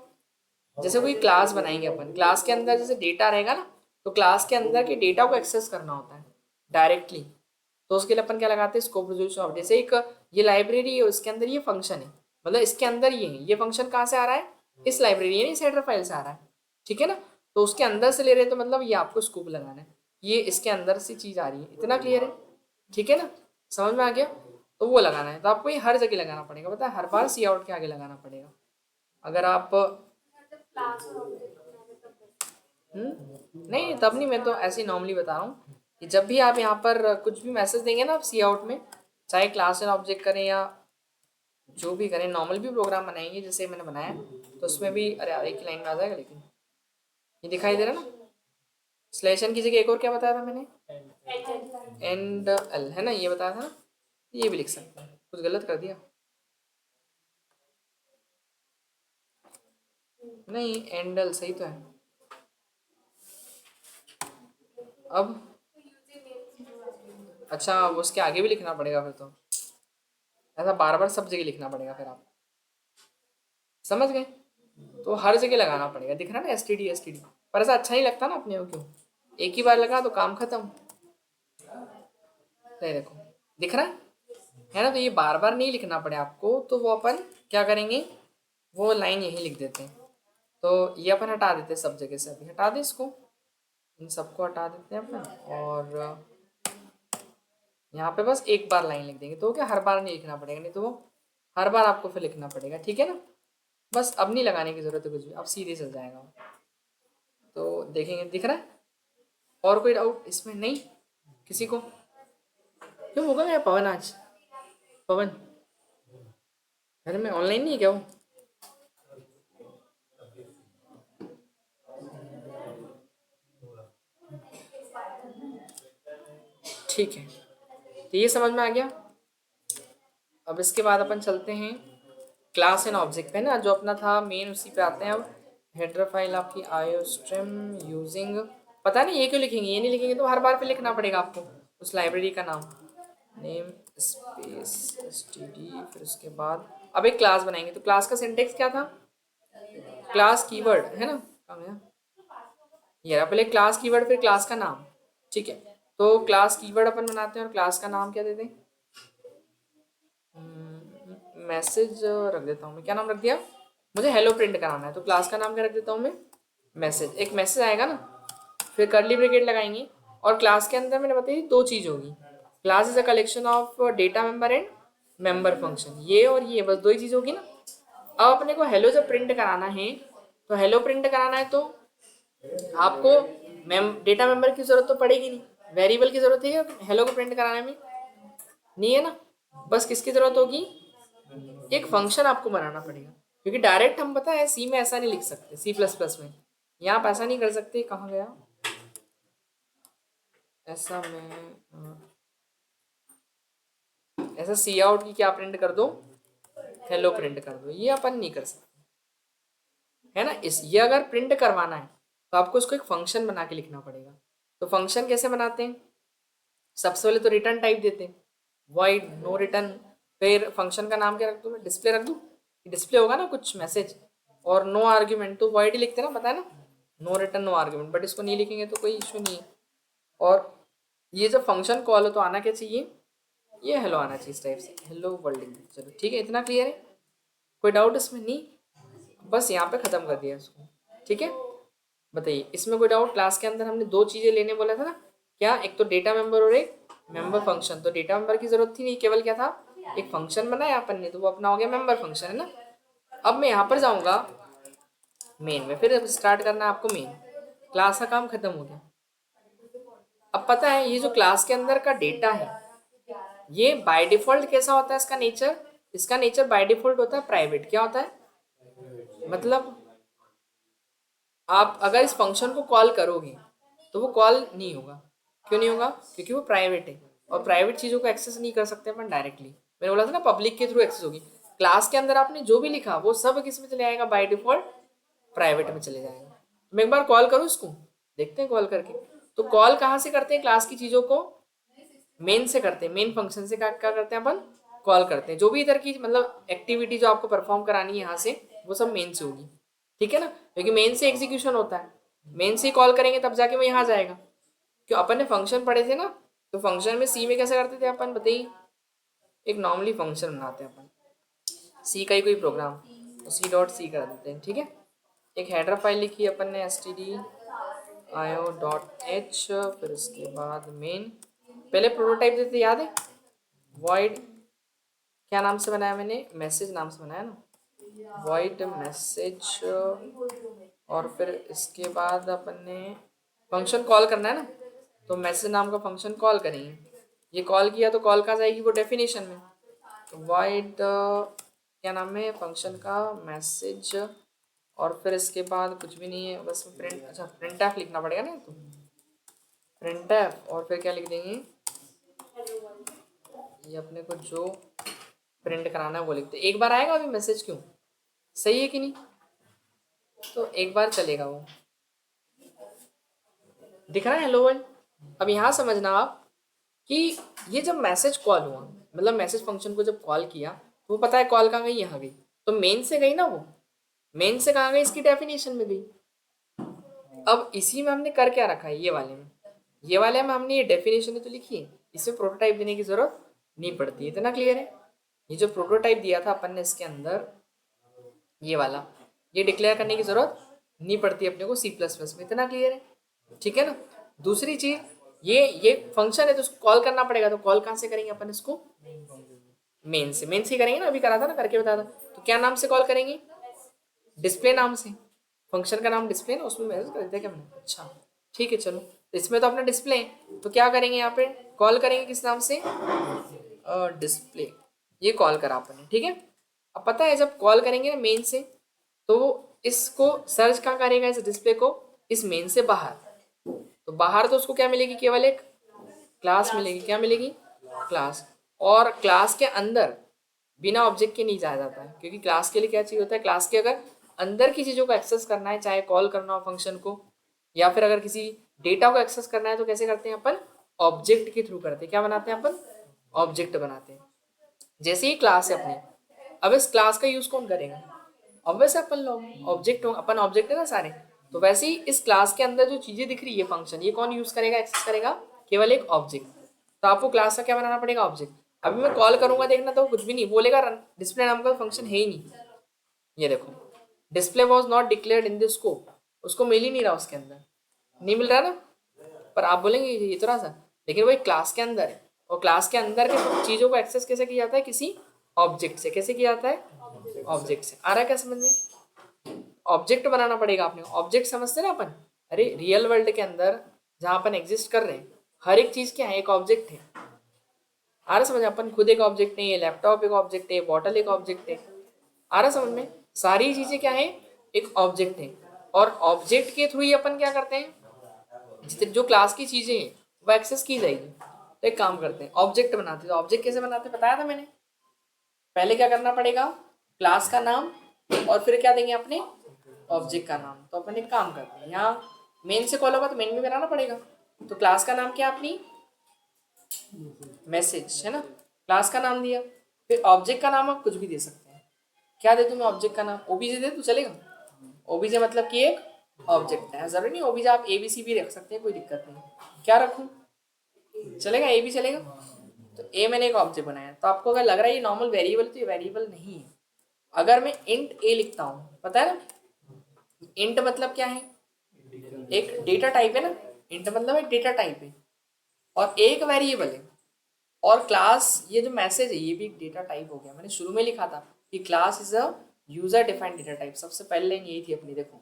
जैसे कोई क्लास बनाएंगे अपन, क्लास के अंदर जैसे डेटा रहेगा ना, तो क्लास के अंदर के डेटा को एक्सेस करना होता है डायरेक्टली, तो उसके लिए अपन क्या लगाते हैं, स्कोप रेजोल्यूशन ऑपरेटर। जैसे एक ये लाइब्रेरी है, उसके अंदर ये फंक्शन है, मतलब इसके अंदर ये है, ये फंक्शन कहाँ से आ रहा है, इस लाइब्रेरी यानी इस हेडर फाइल से आ रहा है, ठीक है ना, तो उसके अंदर से ले रहे हैं, तो मतलब ये आपको स्कोप लगाना है, ये इसके अंदर से चीज़ आ रही है, इतना क्लियर है, ठीक है ना, समझ में आ गया। तो वो लगाना है, तो आपको ये हर जगह लगाना पड़ेगा, पता है, हर बार सी आउट के आगे लगाना पड़ेगा। अगर आप नहीं तब नहीं, मैं तो ऐसे ही नॉर्मली बता रहा हूँ कि जब भी आप यहाँ पर कुछ भी मैसेज देंगे ना आप सी आउट में, चाहे क्लास एंड ऑब्जेक्ट करें या जो भी करें, नॉर्मल भी प्रोग्राम बनाएंगे जैसे मैंने बनाया, तो उसमें भी अरे एक ही लाइन में आ जाएगा, लेकिन ये दिखाई दे रहा ना, स्लेशन की जगह एक और क्या बताया था मैंने, एंड एल, है ना, ये बताया था ना, ये भी लिख सकते हैं, कुछ गलत कर दिया नहीं, एंड एल सही तो है। अब अच्छा, वो उसके आगे भी लिखना पड़ेगा फिर तो, ऐसा बार बार सब जगह लिखना पड़ेगा फिर आप, समझ गए, तो हर जगह लगाना पड़ेगा, दिख रहा है ना STD, पर ऐसा अच्छा नहीं लगता ना अपने को, क्यों, एक ही बार लगा तो काम खत्म, तो देखो दिख रहा है ना, तो ये बार बार नहीं लिखना पड़े आपको, तो वो अपन क्या करेंगे, वो लाइन यही लिख देते हैं, तो ये अपन हटा देते हैं सब जगह से, अभी हटा दें इसको, इन सबको हटा देते हैं अपन, और यहाँ पे बस एक बार लाइन लिख देंगे, तो क्या हर बार नहीं लिखना पड़ेगा, नहीं तो वो हर बार आपको फिर लिखना पड़ेगा, ठीक है ना, बस अब नहीं लगाने की जरूरत है कुछ भी, अब सीधे चल जाएगा। तो देखेंगे दिख रहा है, और कोई डाउट इसमें नहीं किसी को, क्यों होगा मेरा पवन आज, पवन घर में ऑनलाइन नहीं है क्या वो, ठीक है, तो ये समझ में आ गया। अब इसके बाद अपन चलते हैं क्लास एंड ऑब्जेक्ट पे ना, जो अपना था मेन उसी पे आते हैं अब। हेडर फाइल आपकी आयोस्ट्रीम यूजिंग, पता नहीं ये क्यों लिखेंगे, ये नहीं लिखेंगे तो हर बार पे लिखना पड़ेगा आपको उस लाइब्रेरी का नाम, नेम स्पेस STD, फिर उसके बाद अब एक क्लास बनाएंगे, तो क्लास का सिंटेक्स क्या था, क्लास कीवर्ड, है ना, कहाँ गया? ये रहा, पहले क्लास कीवर्ड फिर क्लास का नाम, ठीक है, तो क्लास कीवर्ड अपन बनाते हैं और क्लास का नाम क्या देते हैं, मैसेज रख देता हूँ मैं, क्या नाम रख दिया, मुझे हेलो प्रिंट कराना है, तो क्लास का नाम क्या रख देता हूँ मैं, मैसेज, एक मैसेज आएगा ना, फिर करली ब्रैकेट लगाएंगे, और क्लास के अंदर मैंने बताई दो चीज़ होगी, class is a collection of data member and member function, ये और ये बस दो ही चीज़ होगी ना। अब अपने को हेलो जब प्रिंट कराना है, तो हेलो प्रिंट कराना है, तो आपको डेटा मेंबर की जरूरत तो पड़ेगी नहीं, वेरिएबल की जरूरत है हेलो को प्रिंट कराने में, नहीं है ना, बस किसकी जरूरत होगी, एक फंक्शन आपको बनाना पड़ेगा, क्योंकि डायरेक्ट हम पता है सी में ऐसा नहीं लिख सकते, सी प्लस प्लस में यहाँ आप ऐसा नहीं कर सकते। कहाँ गया ऐसा, मैं ऐसा सी आउट की क्या प्रिंट कर दो, हेलो प्रिंट कर दो, ये अपन नहीं कर सकते, है ना। इस ये अगर प्रिंट करवाना है तो आपको इसको एक फंक्शन बना के लिखना पड़ेगा। तो फंक्शन कैसे बनाते हैं, सबसे पहले तो रिटर्न टाइप देते हैं, वॉइड नो रिटर्न। फिर फंक्शन का नाम क्या रख दूँ मैं, डिस्प्ले रख दूँ, डिस्प्ले होगा ना कुछ मैसेज, और नो आर्ग्यूमेंट तो वॉइड ही लिखते हैं ना, पता है ना, no return no argument, but इसको नहीं लिखेंगे तो कोई इशू नहीं है। और ये जब फंक्शन कॉल हो तो आना क्या चाहिए, ये हेलो आना चाहिए इस टाइप से, हेलो वर्ल्ड। चलो ठीक है, इतना क्लियर है, कोई डाउट इसमें नहीं, बस यहाँ पे ख़त्म कर दिया इसको, ठीक है। बताइए इसमें कोई डाउट, क्लास के अंदर हमने दो चीज़ें लेने बोला था ना, क्या, एक तो डेटा मेंबर और एक मेंबर फंक्शन। तो डेटा मेंबर की जरूरत थी नहीं, केवल क्या था, एक फंक्शन बनाया अपन ने, तो वो अपना हो गया मेंबर फंक्शन, है ना। अब मैं यहाँ पर जाऊँगा मेन में, फिर स्टार्ट करना है आपको मेन, क्लास का काम खत्म हो गया। अब पता है ये जो क्लास के अंदर का डेटा है, ये बाय डिफॉल्ट कैसा होता है इसका नेचर, इसका नेचर बाय डिफॉल्ट होता है प्राइवेट। क्या होता है, मतलब आप अगर इस फंक्शन को कॉल करोगे तो वो कॉल नहीं होगा। क्यों नहीं होगा, क्योंकि वो प्राइवेट है, और प्राइवेट चीज़ों को एक्सेस नहीं कर सकते अपन डायरेक्टली। मैंने बोला था ना पब्लिक के थ्रू एक्सेस होगी। क्लास के अंदर आपने जो भी लिखा वो सब किस में चले जाएगा, बाय डिफॉल्ट प्राइवेट में चले जाएगा। मैं एक बार कॉल करूँ इसको, देखते हैं कॉल करके। तो कॉल कहाँ से करते हैं, क्लास की चीज़ों को मेन से करते हैं, मेन फंक्शन से क्या क्या करते हैं अपन, कॉल करते हैं। जो भी इधर की मतलब एक्टिविटी जो आपको परफॉर्म करानी है यहाँ से, वो सब मेन से होगी, ठीक है ना, क्योंकि मेन से एग्जीक्यूशन होता है, मेन से कॉल करेंगे तब जाके वो यहाँ जाएगा। क्यों, अपन ने फंक्शन पढ़े थे ना, तो फंक्शन में सी में कैसे करते थे अपन, बताइए। एक नॉर्मली फंक्शन बनाते हैं अपन, सी का ही कोई प्रोग्राम, तो सी डॉट सी कर देते हैं, ठीक है। एक हेडर फाइल लिखी अपन ने, stdio.h, फिर उसके बाद मेन, पहले प्रोटोटाइप देते याद है, वॉइड क्या नाम से बनाया मैंने, मैसेज नाम से बनाया ना, वॉइड मैसेज, और फिर इसके बाद अपन ने फंक्शन कॉल करना है ना, तो मैसेज नाम का फंक्शन कॉल करेंगे। ये कॉल किया तो कॉल कहाँ जाएगी, वो डेफिनेशन में, तो वॉइड क्या नाम है फंक्शन का, मैसेज, और फिर इसके बाद कुछ भी नहीं है, बस प्रिंट, अच्छा प्रिंट एफ लिखना पड़ेगा ना, तो प्रिंट एफ, और फिर क्या लिख देंगे, ये अपने को जो प्रिंट कराना है वो लिखते। एक बार आएगा अभी मैसेज, क्यों, सही है कि नहीं, तो एक बार चलेगा वो, दिख रहा है हेलो वर्ल्ड। अब यहाँ समझना आप कि ये जब मैसेज कॉल हुआ, मतलब मैसेज फंक्शन को जब कॉल किया, तो वो पता है कॉल कहाँ गई, यहाँ गई, तो मेन से गई ना, वो मेन से कहाँ गई, इसकी डेफिनेशन में गई। अब इसी में हमने कर क्या रखा है, ये वाले में, ये वाले में हमने ये डेफिनेशन तो लिखी है, इसमें प्रोटोटाइप देने की जरूरत नहीं पड़ती, इतना क्लियर है। ये जो प्रोटोटाइप दिया था अपन ने इसके अंदर, ये वाला, ये डिक्लेयर करने की जरूरत नहीं पड़ती अपने को सी प्लस प्लस में, इतना क्लियर है, ठीक है ना। दूसरी चीज, ये फंक्शन है तो उसको कॉल करना पड़ेगा, तो कॉल कहाँ से करेंगे अपन इसको, मेन से, मेन से करेंगे ना, अभी करा था ना, करके बताया था। तो क्या नाम से कॉल करेंगे, डिस्प्ले नाम से, फंक्शन का नाम डिस्प्ले ना, उसमें मैसेज कर देते हैं क्या मैंने, अच्छा ठीक है चलो। तो इसमें तो अपना डिस्प्ले है, तो क्या करेंगे यहाँ पे, कॉल करेंगे किस नाम से, डिस्प्ले, ये कॉल करा अपन ने, ठीक है। अब पता है जब कॉल करेंगे ना मेन से, तो इसको सर्च कहाँ करेगा, इस डिस्प्ले को, इस मेन से बाहर, तो बाहर तो उसको क्या मिलेगी, केवल एक क्लास मिलेगी, क्या मिलेगी, क्लास। और क्लास के अंदर बिना ऑब्जेक्ट के नहीं जाया जाता है, क्योंकि क्लास के लिए क्या चाहिए होता है, क्लास के अगर अंदर की चीज़ों को एक्सेस करना है, चाहे कॉल करना हो फंक्शन को, या फिर अगर किसी डेटा को एक्सेस करना है, तो कैसे करते हैं अपन, ऑब्जेक्ट के थ्रू करते हैं, क्या बनाते हैं अपन, ऑब्जेक्ट बनाते हैं। जैसे ही क्लास है अपनी, अब इस क्लास का यूज कौन करेगा, ऑब्वियस अपन लोग, ऑब्जेक्ट हो, अपन ऑब्जेक्ट है ना सारे। तो वैसे ही इस क्लास के अंदर जो चीजें दिख रही है फंक्शन, ये कौन यूज करेगा, एक्सेस करेगा, केवल एक ऑब्जेक्ट। तो आपको क्लास का क्या बनाना पड़ेगा, ऑब्जेक्ट। अभी मैं कॉल करूंगा देखना, तो कुछ भी नहीं बोलेगा, डिस्प्ले नाम का फंक्शन है ही नहीं, ये देखो, display was not declared in the scope, उसको मिल ही नहीं रहा उसके अंदर, नहीं मिल रहा ना। पर आप बोलेंगे ये थोड़ा सा, लेकिन वो एक क्लास के अंदर है, और क्लास के अंदर के चीज़ों को एक्सेस कैसे किया जाता है, किसी ऑब्जेक्ट से, कैसे किया जाता है, ऑब्जेक्ट से। आ रहा है क्या समझ में, ऑब्जेक्ट बनाना पड़ेगा आपने, ऑब्जेक्ट समझते ना अपन, अरे रियल वर्ल्ड के अंदर जहाँ अपन एग्जिस्ट कर रहे हैं, हर एक चीज़ क्या है, एक ऑब्जेक्ट है, आ रहा समझ में? अपन खुद एक ऑब्जेक्ट है, ये लैपटॉप एक ऑब्जेक्ट है, बॉटल एक ऑब्जेक्ट है। आ रहा समझ में? सारी चीजें क्या है, एक ऑब्जेक्ट है। और ऑब्जेक्ट के थ्रू ही अपन क्या करते हैं, जितने जो क्लास की चीजें हैं वो एक्सेस की जाएगी। तो एक काम करते हैं, ऑब्जेक्ट बनाते हैं। तो ऑब्जेक्ट कैसे बनाते हैं बताया था मैंने। पहले क्या करना पड़ेगा, क्लास का नाम, और फिर क्या देंगे अपने ऑब्जेक्ट का नाम। तो अपन एक काम करते हैं, यहाँ मेन से कॉल होगा तो मेन में बनाना पड़ेगा। तो क्लास का नाम क्या अपनी मैसेज है ना, क्लास का नाम दिया। फिर ऑब्जेक्ट का नाम आप कुछ भी दे सकते हैं। क्या दे दूँ मैं ऑब्जेक्ट का नाम, ओबीजे दे तो चलेगा। ओबीजे मतलब कि एक ऑब्जेक्ट है, जरूरी नहीं ओबीजे, आप एबीसी भी रख सकते हैं, कोई दिक्कत नहीं। क्या रखूँ, चलेगा ए भी चलेगा। तो ए मैंने एक ऑब्जेक्ट बनाया, तो आपको अगर लग रहा है ये नॉर्मल वेरिएबल, तो ये वेरिएबल नहीं है। अगर मैं इंट ए लिखता हूँ, पता है ना इंट मतलब क्या है, एक डेटा टाइप है ना। इंट मतलब एक डेटा टाइप है और एक वेरिएबल है। और क्लास, ये जो मैसेज है ये भी एक डेटा टाइप हो गया। मैंने शुरू में लिखा था कि class is a user defined data type, सबसे पहले लाइन यही थी अपनी। देखो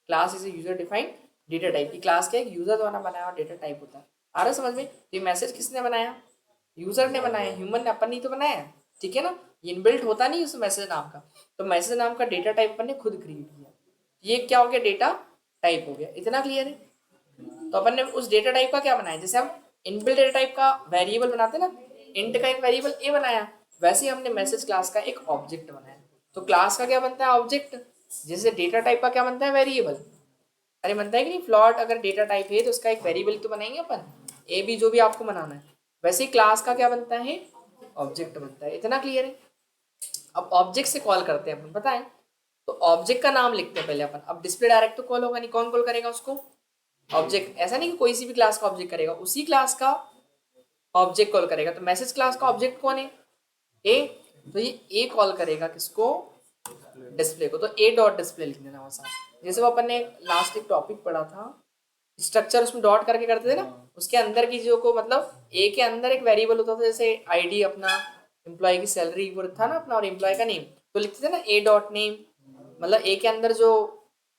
class is a user defined data type की, क्लास क्या एक यूजर द्वारा बनाया हुआ डेटा टाइप होता है। आ रहा समझ में? ये मैसेज किसने बनाया, यूजर ने बनाया, ह्यूमन ने, अपन नहीं तो बनाया, ठीक है ना। ये इनबिल्ट होता नहीं उस मैसेज नाम का। तो मैसेज नाम का डेटा टाइप अपन ने खुद क्रिएट किया। ये क्या हो गया, डेटा टाइप हो गया। इतना क्लियर है? तो अपन ने उस डेटा टाइप का क्या बनाया, जैसे हम इनबिल्ट डेटा टाइप का वेरिएबल बनाते हैं ना, इंट का एक वेरिएबल ए बनाया, वैसे ही हमने मैसेज क्लास का एक ऑब्जेक्ट बनाया। तो क्लास का क्या बनता है, ऑब्जेक्ट। जैसे डेटा टाइप का क्या बनता है, वेरिएबल। अरे बनता है कि नहीं, फ्लॉट अगर डेटा टाइप है तो उसका एक वेरिएबल तो बनाएंगे अपन, ए बी जो भी आपको बनाना है। वैसे ही क्लास का क्या बनता है, ऑब्जेक्ट बनता है। इतना क्लियर है? अब ऑब्जेक्ट से कॉल करते हैं अपन, पता है। तो ऑब्जेक्ट का नाम लिखते हैं पहले अपन। अब डिस्प्ले डायरेक्ट तो कॉल होगा नहीं, कौन कॉल करेगा उसको, ऑब्जेक्ट। ऐसा नहीं कि कोई सी भी क्लास का ऑब्जेक्ट करेगा, उसी क्लास का ऑब्जेक्ट कॉल करेगा। तो मैसेज क्लास का ऑब्जेक्ट कौन है, ए। तो ये ए कॉल करेगा किसको, डिस्प्ले को। तो ए डॉट डिस्प्ले लिख देना वहां। जैसे वो अपन ने लास्ट एक टॉपिक पढ़ा था स्ट्रक्चर, उसमें डॉट करके करते थे ना, उसके अंदर की चीजों को, मतलब ए के अंदर एक वेरिएबल होता था, जैसे आईडी अपना, एम्प्लॉय की सैलरी वो था ना अपना, और एम्प्लॉय का नेम, तो लिखते थे ना ए डॉट नेम। मतलब ए के अंदर जो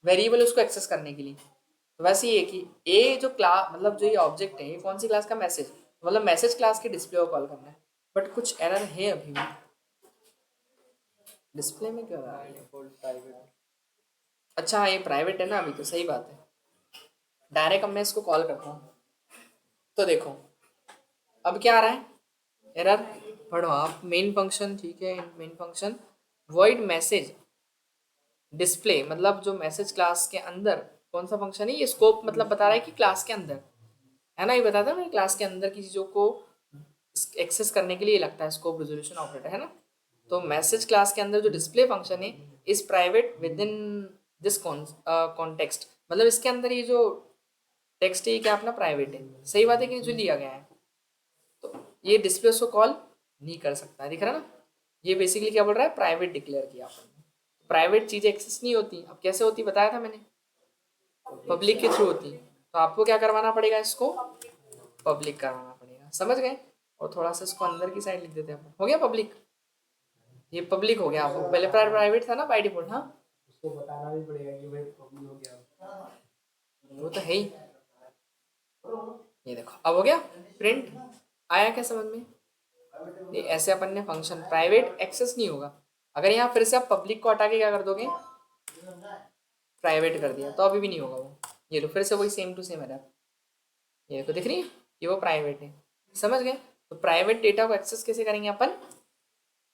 वेरिएबल है उसको एक्सेस करने के लिए। तो वैसे ही है कि ए जो क्लास, मतलब जो ये ऑब्जेक्ट है, ये कौन सी क्लास का, मैसेज, मतलब मैसेज क्लास के डिस्प्ले को कॉल करना है। बट कुछ एरर है अभी भी डिस्प्ले में, क्या रहा है। अच्छा हाँ, ये प्राइवेट है ना अभी, तो सही बात है। डायरेक्ट अब मैं इसको कॉल करता हूँ, तो देखो अब क्या आ रहा है, एरर। पढ़ो आप मेन फंक्शन, ठीक है। Main function void message display, मतलब जो मैसेज क्लास के अंदर कौन सा फंक्शन है, ये स्कोप मतलब बता रहा है कि क्लास के अंदर है ना। ये बताता है ना, क्लास के अंदर की चीज़ों को एक्सेस करने के लिए लगता है स्कोप रिजोल्यूशन ऑपरेटर, है ना। तो मैसेज क्लास के अंदर जो डिस्प्ले फंक्शन है is private with in this context, मतलब इसके अंदर ये जो टेक्स्ट है ये क्या अपना प्राइवेट है। सही बात है कि जो लिया गया है, तो ये डिस्प्ले उसको कॉल नहीं कर सकता, दिख रहा है ना। ये बेसिकली क्या बोल रहा है, प्राइवेट डिक्लेयर किया अपन ने। प्राइवेट चीज़ें एक्सेस नहीं होती, अब कैसे होती बताया था मैंने, पब्लिक के थ्रू होती। तो आपको क्या करवाना पड़ेगा, इसको पब्लिक करवाना पड़ेगा, समझ गए। और थोड़ा सा इसको अंदर की साइड लिख देते हैं अपन, हो गया पब्लिक। ये पब्लिक हो गया, आपको पहले प्राइवेट था ना बाय डिफॉल्ट। हाँ उसको बताना भी पड़ेगा कि भाई पब्लिक हो गया, वो तो है ही। ये देखो अब हो गया प्रिंट, आया क्या समझ में। ये ऐसे अपन ने फंक्शन प्राइवेट एक्सेस नहीं होगा। अगर यहाँ फिर से आप पब्लिक को हटा के क्या कर दोगे, प्राइवेट कर दिया, तो अभी भी नहीं होगा वो। ये लो फिर से वही सेम टू सेम है। ये देखो दिख रही है, ये वो प्राइवेट है, समझ गए। तो प्राइवेट डेटा को एक्सेस कैसे करेंगे अपन,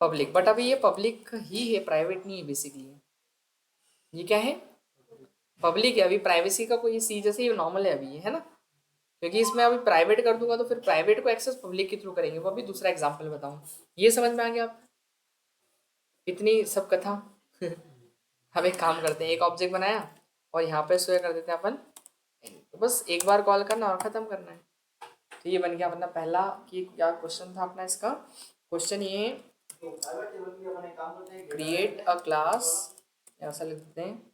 पब्लिक। बट अभी ये पब्लिक ही है, प्राइवेट नहीं है बेसिकली। ये क्या है, पब्लिक है। अभी प्राइवेसी का कोई सी जैसे ये नॉर्मल है अभी, ये है ना। क्योंकि इसमें अभी प्राइवेट कर दूंगा तो फिर प्राइवेट को एक्सेस पब्लिक के थ्रू करेंगे, वो अभी दूसरा एग्जाम्पल बताऊँ। ये समझ में आ गया आप, इतनी सब कथा। हम एक काम करते हैं, एक ऑब्जेक्ट बनाया और यहाँ पे शो कर देते हैं अपन, तो बस एक बार कॉल करना और ख़त्म करना है। तो ये बन गया अपना पहला, कि क्या क्वेश्चन था अपना इसका। क्वेश्चन ये, क्रिएट अ क्लास, ऐसा लिख देते हैं,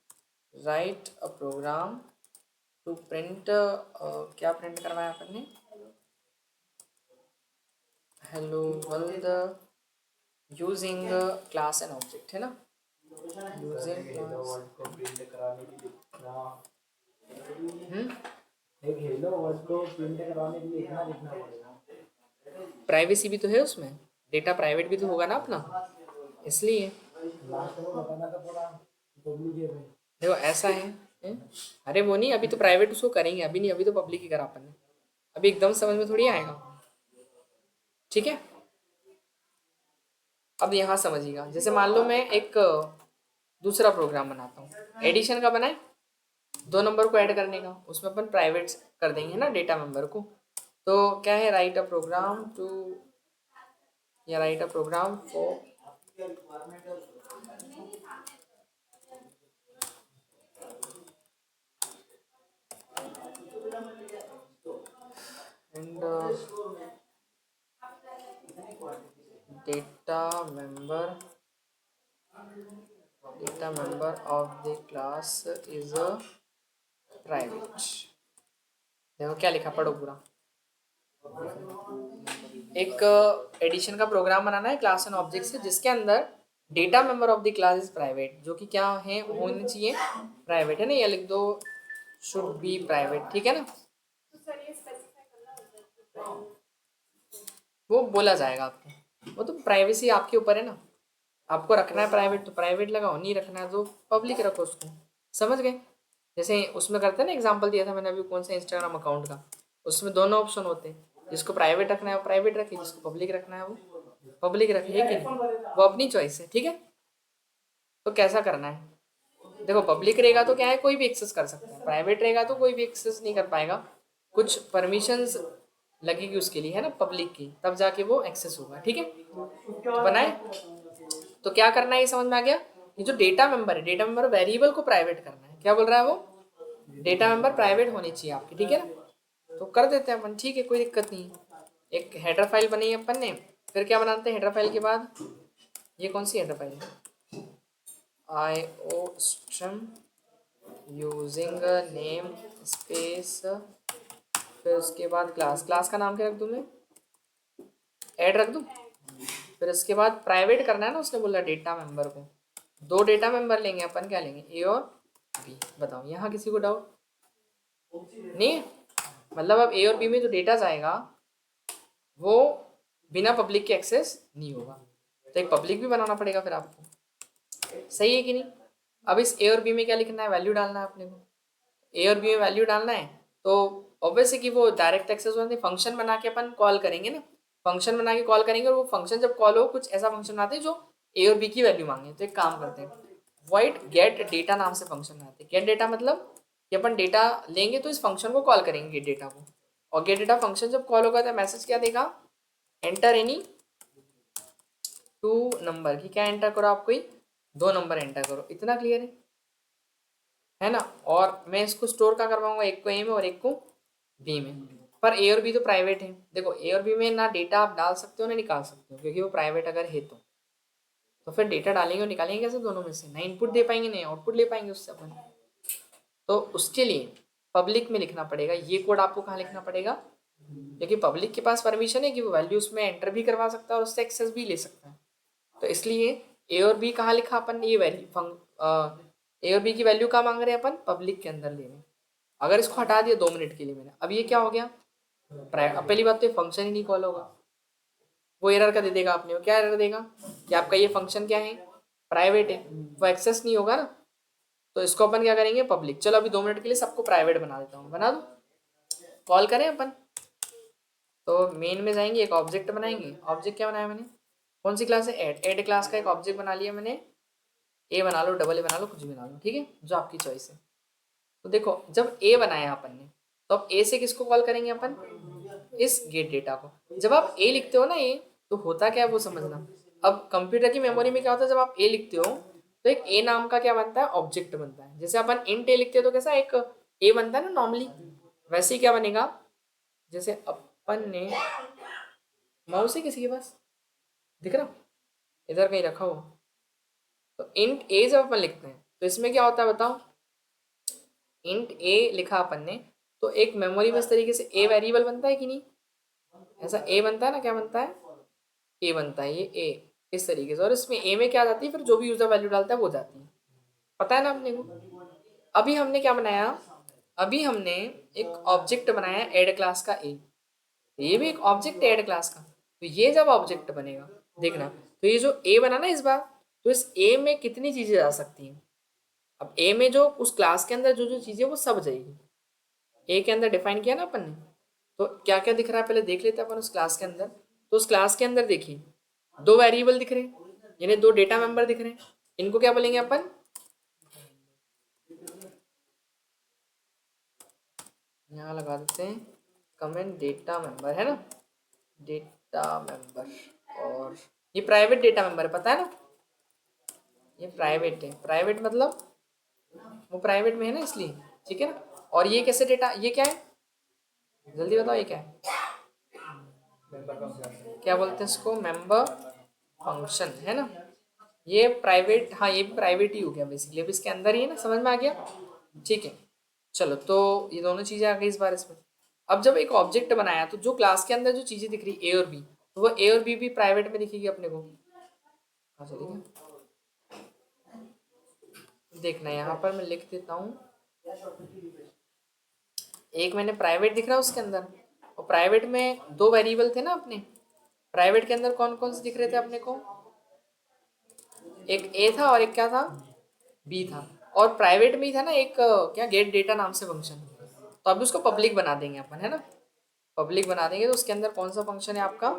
write a program to print, क्या प्रिंट करवाया अपन ने, hello world using class and object, है ना। यूजिंग एक हेलो वर्ड को प्रिंट करवाने के लिए इतना लिखना पड़ेगा। प्राइवेसी भी तो है उसमें, डेटा प्राइवेट भी तो होगा ना अपना, इसलिए देखो ऐसा है? अरे वो नहीं, अभी तो प्राइवेट उसको करेंगे, अभी नहीं, अभी तो पब्लिक ही करा अपन ने, अभी एकदम समझ में थोड़ी आएगा, ठीक है। अब यहाँ समझिएगा, जैसे मान लो मैं एक दूसरा प्रोग्राम बनाता हूँ, एडिशन का बनाए, 2 नंबर को ऐड करने का, उसमें अपन प्राइवेट कर देंगे ना डेटा मेंबर को। तो क्या है, राइट अ प्रोग्राम टू, या write a program for and data member of the class is a private. देखो क्या लिखा, पढ़ो पूरा। एक एडिशन का प्रोग्राम बनाना है क्लास एंड ऑब्जेक्ट से, जिसके अंदर data member of the class is private, जो कि क्या है, होनी चाहिए प्राइवेट, है ना, या लिख दो शुड बी प्राइवेट, ठीक है ना। वो बोला जाएगा आपको, वो तो प्राइवेसी आपके ऊपर है ना, आपको रखना है प्राइवेट तो प्राइवेट लगाओ, नहीं रखना है तो पब्लिक रखो उसको, समझ गए। जैसे उसमें करते हैं ना, एग्जांपल दिया था मैंने अभी, कौन सा, इंस्टाग्राम अकाउंट का, उसमें दोनों ऑप्शन होते हैं, जिसको प्राइवेट रखना है वो प्राइवेट रखे, जिसको पब्लिक रखना है वो पब्लिक रखे, है कि नहीं, वो अपनी चॉइस है, ठीक है। तो कैसा करना है, देखो पब्लिक रहेगा तो क्या है, कोई भी एक्सेस कर सकता है, प्राइवेट रहेगा तो कोई भी एक्सेस नहीं कर पाएगा, कुछ परमिशंस लगेगी उसके लिए, है ना, पब्लिक की, तब जाके वो एक्सेस होगा, ठीक है। तो बनाए, तो क्या करना है, ये समझ में आ गया। ये जो डेटा मेंबर है, डेटा मेंबर वेरिएबल को प्राइवेट करना है, क्या बोल रहा है वो, डेटा मेंबर प्राइवेट होनी चाहिए आपकी, ठीक है ना। तो कर देते हैं अपन, ठीक है, कोई दिक्कत नहीं है। एक हेडर फाइल बनाई है अपन ने, फिर क्या बनाते हैं हेडर फाइल के बाद, ये कौन सी हेडर फाइल है, IO stream using name space, फिर उसके बाद क्लास का नाम क्या रख दूँ मैं, ऐड रख दूँ, फिर उसके बाद प्राइवेट करना है ना, उसने बोला डेटा मेंबर को, 2 डेटा मेंबर लेंगे अपन, क्या लेंगे, ए और बी। बताओ यहाँ किसी को डाउट नहीं है? मतलब अब ए और बी में जो डेटा जाएगा वो बिना पब्लिक के एक्सेस नहीं होगा, तो एक पब्लिक भी बनाना पड़ेगा फिर आपको, सही है कि नहीं। अब इस ए और बी में क्या लिखना है, वैल्यू डालना है अपने को, ए और बी में वैल्यू डालना है, तो ऑब्वियस है कि वो डायरेक्ट एक्सेस होते हैं, फंक्शन बना के अपन कॉल करेंगे ना, फंक्शन बना के कॉल करेंगे, और वो फंक्शन जब कॉल हो, कुछ ऐसा फंक्शन आते हैं जो ए और बी की वैल्यू मांगे, तो एक काम करते हैं, वॉइड गेट डेटा नाम से फंक्शन आते हैं। गेट डेटा मतलब कि अपन डेटा लेंगे तो इस फंक्शन को कॉल करेंगे गेट डेटा को, और गेट डेटा फंक्शन जब कॉल होगा तो मैसेज क्या देगा, एंटर एनी 2 नंबर, की क्या एंटर करो, आपको ही 2 नंबर एंटर करो, इतना क्लियर है ना। और मैं इसको स्टोर कहाँ करवाऊंगा, एक को ए में और एक को बी में, पर ए और बी तो प्राइवेट है, देखो ए और बी में ना डेटा आप डाल सकते हो ना निकाल सकते हो, क्योंकि वो प्राइवेट अगर है तो फिर डेटा डालेंगे और निकालेंगे कैसे, दोनों में से ना इनपुट दे पाएंगे ना आउटपुट ले पाएंगे उससे अपन, तो उसके लिए पब्लिक में लिखना पड़ेगा, ये कोड आपको कहाँ लिखना पड़ेगा, क्योंकि पब्लिक के पास परमिशन है कि वो वैल्यूज में एंटर भी करवा सकता है और उससे एक्सेस भी ले सकता है, तो इसलिए ए और बी कहाँ लिखा अपन ने, ये वैल्यू ए और बी की वैल्यू कहाँ मांग रहे हैं अपन, पब्लिक के अंदर लेने। अगर इसको हटा दिया 2 मिनट के लिए मैंने, अब ये क्या हो गया, अब पहली बात तो ये फंक्शन ही नहीं कॉल होगा, वो एरर का दे देगा आपने, वो क्या एरर देगा कि आपका ये फंक्शन क्या है, प्राइवेट है, वो एक्सेस नहीं होगा ना, तो इसको अपन क्या करेंगे, पब्लिक। चलो अभी 2 मिनट के लिए सबको प्राइवेट बना देता हूँ, बना दो, कॉल करें अपन। तो मेन में जाएंगे, एक ऑब्जेक्ट बनाएंगे, ऑब्जेक्ट क्या बनाया मैंने, कौन सी क्लास है, ऐड क्लास का एक ऑब्जेक्ट बना लिया मैंने, ए बना लो, डबल ए बना लो, कुछ भी बना लो, ठीक है, जो आपकी चॉइस है। तो देखो जब ए बनाया अपन ने, तो अब ए से किसको कॉल करेंगे अपन, इस गेट डेटा को। जब आप ए लिखते हो ना ए, तो होता क्या है वो समझना। अब कंप्यूटर की मेमोरी में क्या होता है, जब आप ए लिखते हो तो एक ए नाम का क्या बनता है, ऑब्जेक्ट बनता है। जैसे अपन इंट ए लिखते हो तो कैसा एक ए बनता है ना नॉर्मली, वैसे ही क्या बनेगा, जैसे अपन ने, माउस है किसी के पास, दिख रहा, इधर कहीं रखा हो, तो इंट ए जब अपन लिखते हैं तो इसमें क्या होता है बताओ, इंट ए लिखा अपन ने, तो एक मेमोरी में इस तरीके से ए वेरिएबल बनता है कि नहीं, ऐसा ए बनता है ना, क्या बनता है, ए बनता है, ये ए इस तरीके से, और इसमें ए में क्या आ जाती है, फिर जो भी यूजर वैल्यू डालता है वो जाती है, पता है ना अपने को। अभी हमने क्या बनाया, अभी हमने एक ऑब्जेक्ट बनाया ऐड क्लास का ए, तो ये भी एक ऑब्जेक्ट है ऐड क्लास का। तो ये जब ऑब्जेक्ट बनेगा, देखना, तो ये जो ए बना ना इस बार, तो इस ए में कितनी चीजें जा सकती हैं। अब ए में जो उस क्लास के अंदर जो जो चीजें वो सब जाएगी। ए के अंदर डिफाइन किया ना अपन ने, तो क्या क्या दिख रहा है पहले देख लेते हैं अपन उस क्लास के अंदर। तो उस क्लास के अंदर देखिए दो वेरिएबल दिख रहे हैं, यानी दो डेटा मेंबर दिख रहे हैं। इनको क्या बोलेंगे अपन, यहाँ लगा देते हैं कमेंट डेटा मेंबर, है ना, डेटा मेंबर। और ये प्राइवेट डेटा मेंबर है, पता है ना, ये प्राइवेट है। प्राइवेट मतलब वो प्राइवेट में है ना, इसलिए, ठीक है ना। और ये कैसे डेटा, ये क्या है, जल्दी बताओ ये क्या है, क्या बोलते हैं इसको, मेंबर फंक्शन, है ना। ये प्राइवेट, हाँ ये भी प्राइवेट ही हो गया बेसिकली, अब इसके अंदर ही है ना, समझ में आ गया, ठीक है। चलो तो ये दोनों चीजें आ गई इस बार इसमें। अब जब एक ऑब्जेक्ट बनाया तो जो क्लास के अंदर जो चीजें दिख रही ए और बी, तो वो ए और बी भी प्राइवेट में दिखेगी अपने को। अच्छा ठीक है, देखना यहाँ पर मैं लिख देता हूँ, एक मैंने प्राइवेट दिख रहा है उसके अंदर, और प्राइवेट में दो वेरिएबल थे ना अपने, प्राइवेट के अंदर कौन कौन से दिख रहे थे अपने को, एक ए था और एक क्या था, बी था। और प्राइवेट में ही था ना एक क्या, गेट डेटा नाम से फंक्शन, तो अभी उसको पब्लिक बना देंगे अपन, है ना। पब्लिक बना देंगे तो उसके अंदर कौन सा फंक्शन है आपका,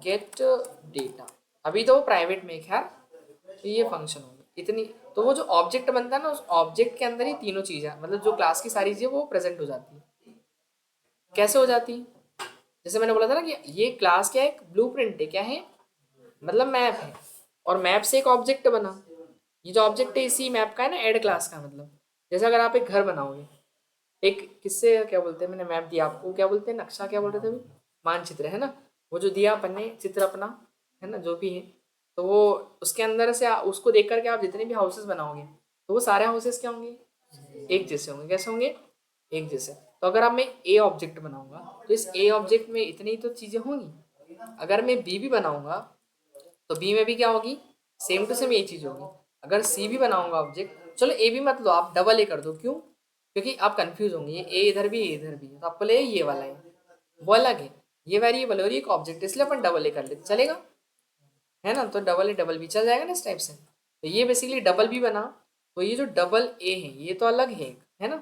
गेट डेटा। अभी तो वो प्राइवेट में है खैर, तो ये फंक्शन होगी इतनी। तो वो जो ऑब्जेक्ट बनता है ना, उस ऑब्जेक्ट के अंदर ही तीनों चीजें, मतलब जो क्लास की सारी चीजें वो प्रेजेंट हो जाती है। कैसे हो जाती है, जैसे मैंने बोला था ना कि ये क्लास क्या है, एक ब्लूप्रिंट है, क्या है, मतलब मैप है, और मैप से एक ऑब्जेक्ट बना। ये जो ऑब्जेक्ट है इसी मैप का है ना, ऐड क्लास का मतलब। जैसे अगर आप एक घर बनाओगे, एक किससे क्या बोलते हैं, मैंने मैप दिया आपको, क्या बोलते हैं, नक्शा क्या बोल रहे थे अभी, मानचित्र, है ना। वो जो दिया अपन ने चित्र अपना, है ना, जो भी है, तो वो उसके अंदर से उसको देख करके आप जितने भी हाउसेस बनाओगे, तो वो सारे हाउसेस क्या होंगे, एक जैसे होंगे। कैसे होंगे, एक जैसे। तो अगर आप मैं ए ऑब्जेक्ट बनाऊंगा, तो इस ए ऑब्जेक्ट में इतनी तो चीजें होंगी। अगर मैं बी भी बनाऊंगा, तो बी में भी क्या होगी, सेम टू सेम ये चीज होगी। अगर सी भी बनाऊंगा ऑब्जेक्ट, चलो ए भी मत लो, आप डबल ए कर दो, क्यों, क्योंकि आप कंफ्यूज होंगे, ये ए इधर भी ए इधर भी है, तो आपको ले ये वाला है, वो अलग है, ये वेरिएबल है और ये एक ऑब्जेक्ट, इसलिए अपन डबल ए कर लेते, चलेगा, है ना। तो डबल ए डबल बी चल जाएगा ना इस टाइप से। तो ये बेसिकली डबल बी बना, तो ये जो डबल ए है ये तो अलग है ना।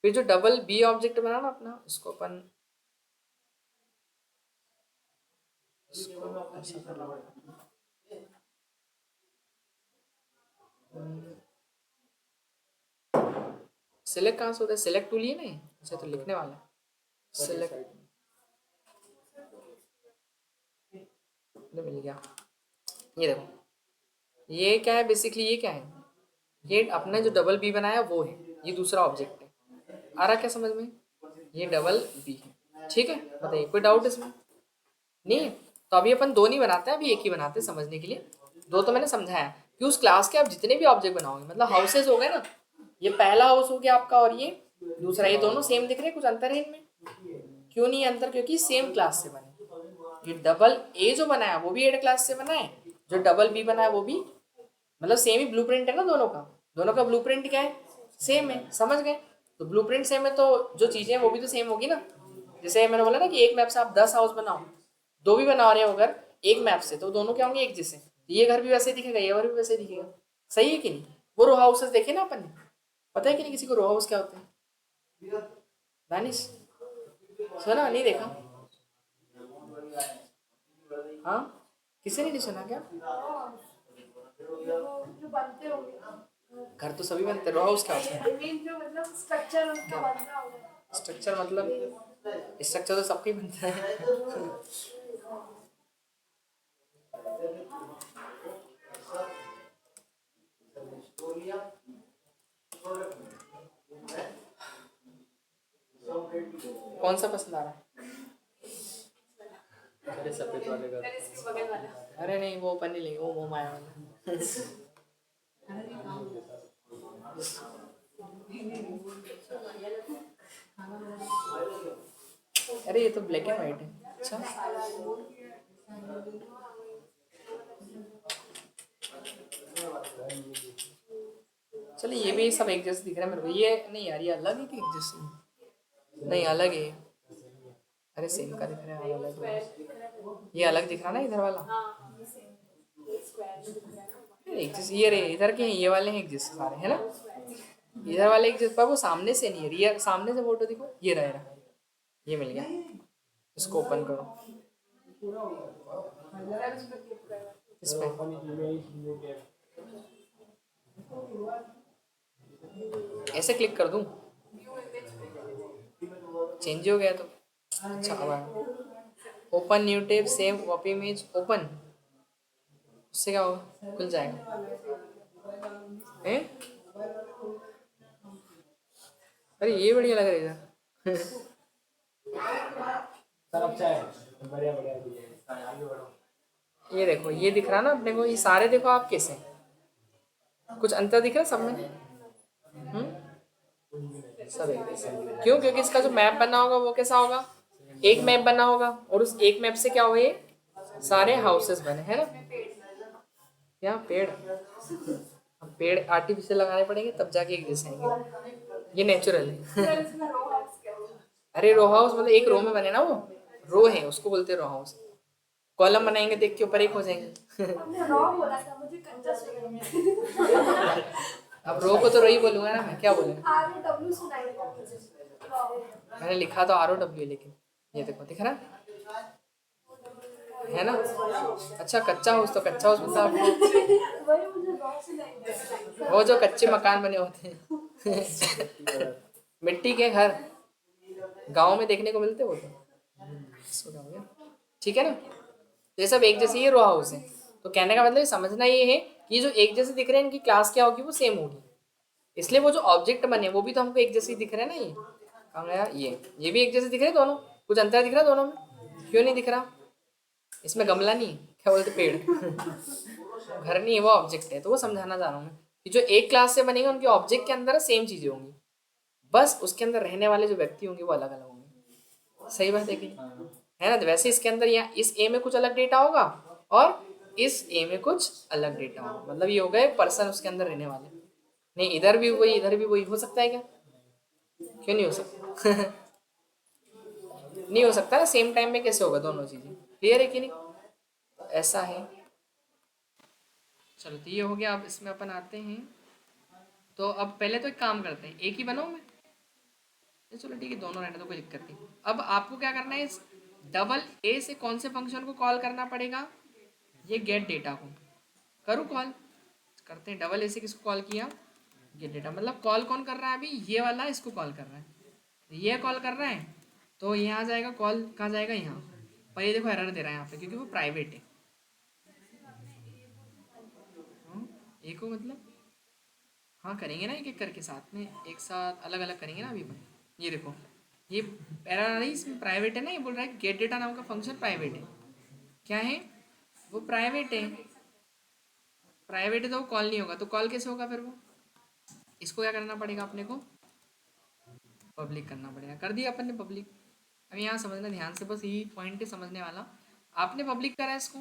फिर जो डबल बी ऑब्जेक्ट बना ना अपना, इसको अपन इसको ऐसा कर लो, सिलेक्ट कहाँ से होता है, सिलेक्ट टूल ही है ना ये? अच्छा तो लिखने वाला है सिलेक्ट, मिल गया। ये देखो ये क्या है बेसिकली, ये क्या है, ये अपने जो डबल बी बनाया वो है, ये दूसरा ऑब्जेक्ट है। आ रहा क्या समझ में, ये डबल बी है, ठीक है। बताइए कोई डाउट इसमें, नहीं है? तो अभी अपन दो नहीं बनाते हैं, अभी एक ही बनाते हैं समझने के लिए। दो तो मैंने समझाया कि उस क्लास के आप जितने भी ऑब्जेक्ट बनाओगे, मतलब हाउसेज हो गए ना, ये पहला हाउस हो गया आपका और ये दूसरा, ये दोनों सेम दिख रहे हैं, कुछ अंतर है इनमें, क्यों नहीं है अंतर, क्योंकि सेम क्लास से बने। ये डबल ए जो बनाया वो भी एड क्लास से बना है, जो डबल बी बनाया वो भी, मतलब सेम ही ब्लूप्रिंट है ना दोनों का। दोनों का ब्लूप्रिंट क्या है, सेम है, समझ गए। तो ब्लूप्रिंट सेम है तो जो चीजें हैं वो भी तो सेम होगी ना। जैसे मैंने बोला ना कि एक मैप से आप 10 हाउस बनाओ, दो भी बना रहे हो अगर एक मैप से, तो दोनों क्या होंगे, एक जैसे। ये घर भी वैसे दिखेगा, ये घर भी वैसे दिखेगा, सही है कि नहीं। वो रो हाउसेस देखे ना अपन ने, पता है कि नहीं किसी को रो हाउस क्या होते हैं, दानिश सुना नहीं देखा, हाँ किसी ने नहीं सुना क्या, जो बनते होंगे घर तो सभी बनते, रो हाउस क्या होता है, जो मतलब स्ट्रक्चर उसका बनता होगा, स्ट्रक्चर मतलब स्ट्रक्चर तो सबका ही बनता है। कौन सा पसंद आ रहा है, अरे सफेद वाले का। अरे नहीं वो अपन नहीं लेंगे, वो मोह माया वाला। अरे ये तो ब्लैक एंड व्हाइट है, अच्छा चलिए ये भी सब एक जैसे दिख रहा है मेरे को, ये नहीं यार ये अलग है कि एक जैसे, नहीं अलग है, अरे सेम का दिख रहा है, और अलग है। ये अलग दिख रहा ना इधर वाला। एक जैसे ये रहे इधर के हैं, ये वाले हैं एक जैसे सारे है ना। इधर वाले एक जैसे, पर वो सामने से नहीं है, रियर सामने से फोटो दिखो, ये रहा, ये मिल गया। इसको ओपन करो इस पे। ऐसे क्लिक कर दूं, चेंज हो गया तो अच्छा अब open new tab save copy image open, उससे क्या होगा, खुल जाएगा हैं। अरे ये बढ़िया लग रहा है इधर। सर अच्छा है, बढ़िया बढ़िया है, आगे बढ़ो। ये देखो ये दिख रहा ना अपने को, ये सारे देखो आप कैसे, कुछ अंतर दिख रहा है सब में। सब एक जैसे। क्यों, क्योंकि इसका जो मैप बना होगा वो कैसा होगा, एक मैप बना होगा, और उस एक मैप से क्या हुए, सारे हाउसेस बने हैं ना। यहाँ पेड़, अब पेड़ आर्टिफिशियल लगाने पड़ेंगे तब जाके एक जैसे आएंगे, ये नेचुरल है। अरे रो हाउस मतलब एक रो में बने ना, वो रो है उसको बोलते हैं रो हाउस। कॉलम बनाएंगे तो एक के ऊपर एक हो जाएंगे। अब रो को तो रो ही बोलूंगा ना मैं, क्या बोलूंगा। मैंने लिखा तो ROW लेकिन ये देखो दिख रहा है ना। अच्छा कच्चा हाउस, तो कच्चा हाउस मतलब वो जो कच्चे मकान बने होते हैं। मिट्टी के घर गांव में देखने को मिलते, वो तो ठीक है ना। तो ये सब एक जैसे ये रो हाउस है, तो कहने का मतलब समझना ये है कि ये जो एक जैसे दिख रहे हैं इनकी क्लास क्या होगी, वो सेम होगी। इसलिए वो जो ऑब्जेक्ट बने वो भी तो हमको एक जैसे ही दिख रहे हैं ना। ये कहाँ गया, ये भी एक जैसे दिख रहे हैं दोनों, कुछ अंतर दिख रहा है दोनों में, क्यों नहीं दिख रहा। इसमें गमला नहीं है, क्या बोलते पेड़। घर नहीं है, वो ऑब्जेक्ट है। तो वो समझाना चाह रहा हूँ मैं कि जो एक क्लास से बनेगा उनके ऑब्जेक्ट के अंदर सेम चीजें होंगी, बस उसके अंदर रहने वाले जो व्यक्ति होंगे वो अलग अलग होंगे। सही बात है कि है ना। तो वैसे इसके अंदर यहाँ इस ए में कुछ अलग डेटा होगा और इस ए में कुछ अलग डेटा होगा, मतलब ये हो गए पर्सन उसके अंदर रहने वाले। नहीं इधर भी वही इधर भी वही हो सकता है क्या, क्यों नहीं हो सकता। नहीं हो सकता ना, सेम टाइम में कैसे होगा दोनों चीजें, क्लियर है कि नहीं। ऐसा है। चलो तो ये हो गया। अब इसमें अपन आते हैं, तो अब पहले तो एक काम करते हैं, एक ही बनाऊं मैं, चलो ठीक है दोनों रहने दो, कोई दिक्कत नहीं। अब आपको क्या करना है, इस डबल ए से कौन से फंक्शन को कॉल करना पड़ेगा, ये गेट डेटा को करूँ कॉल, करते हैं। डबल ए से किसको कॉल किया, गेट डेटा, मतलब कॉल कौन कर रहा है अभी, ये वाला इसको कॉल कर रहा है, ये कॉल कर रहा है, तो यहाँ जाएगा कॉल, कहाँ जाएगा यहाँ पर। ये देखो एरर दे रहा है यहाँ पे क्योंकि वो प्राइवेट है। एक को मतलब हाँ करेंगे ना, एक एक करके साथ में, एक साथ अलग अलग करेंगे ना अभी अपन। ये देखो ये एरर आ रही है, इसमें प्राइवेट है ना, ये बोल रहा है गेट डेटा नाम का फंक्शन प्राइवेट है। क्या है वो, प्राइवेट है। प्राइवेट है तो वो कॉल नहीं होगा, तो कॉल कैसे होगा फिर वो, इसको क्या करना पड़ेगा अपने को, पब्लिक करना पड़ेगा। कर दिया अपन ने पब्लिक। अब यहाँ समझना ध्यान से, बस यही पॉइंट है समझने वाला। आपने पब्लिक करा है इसको,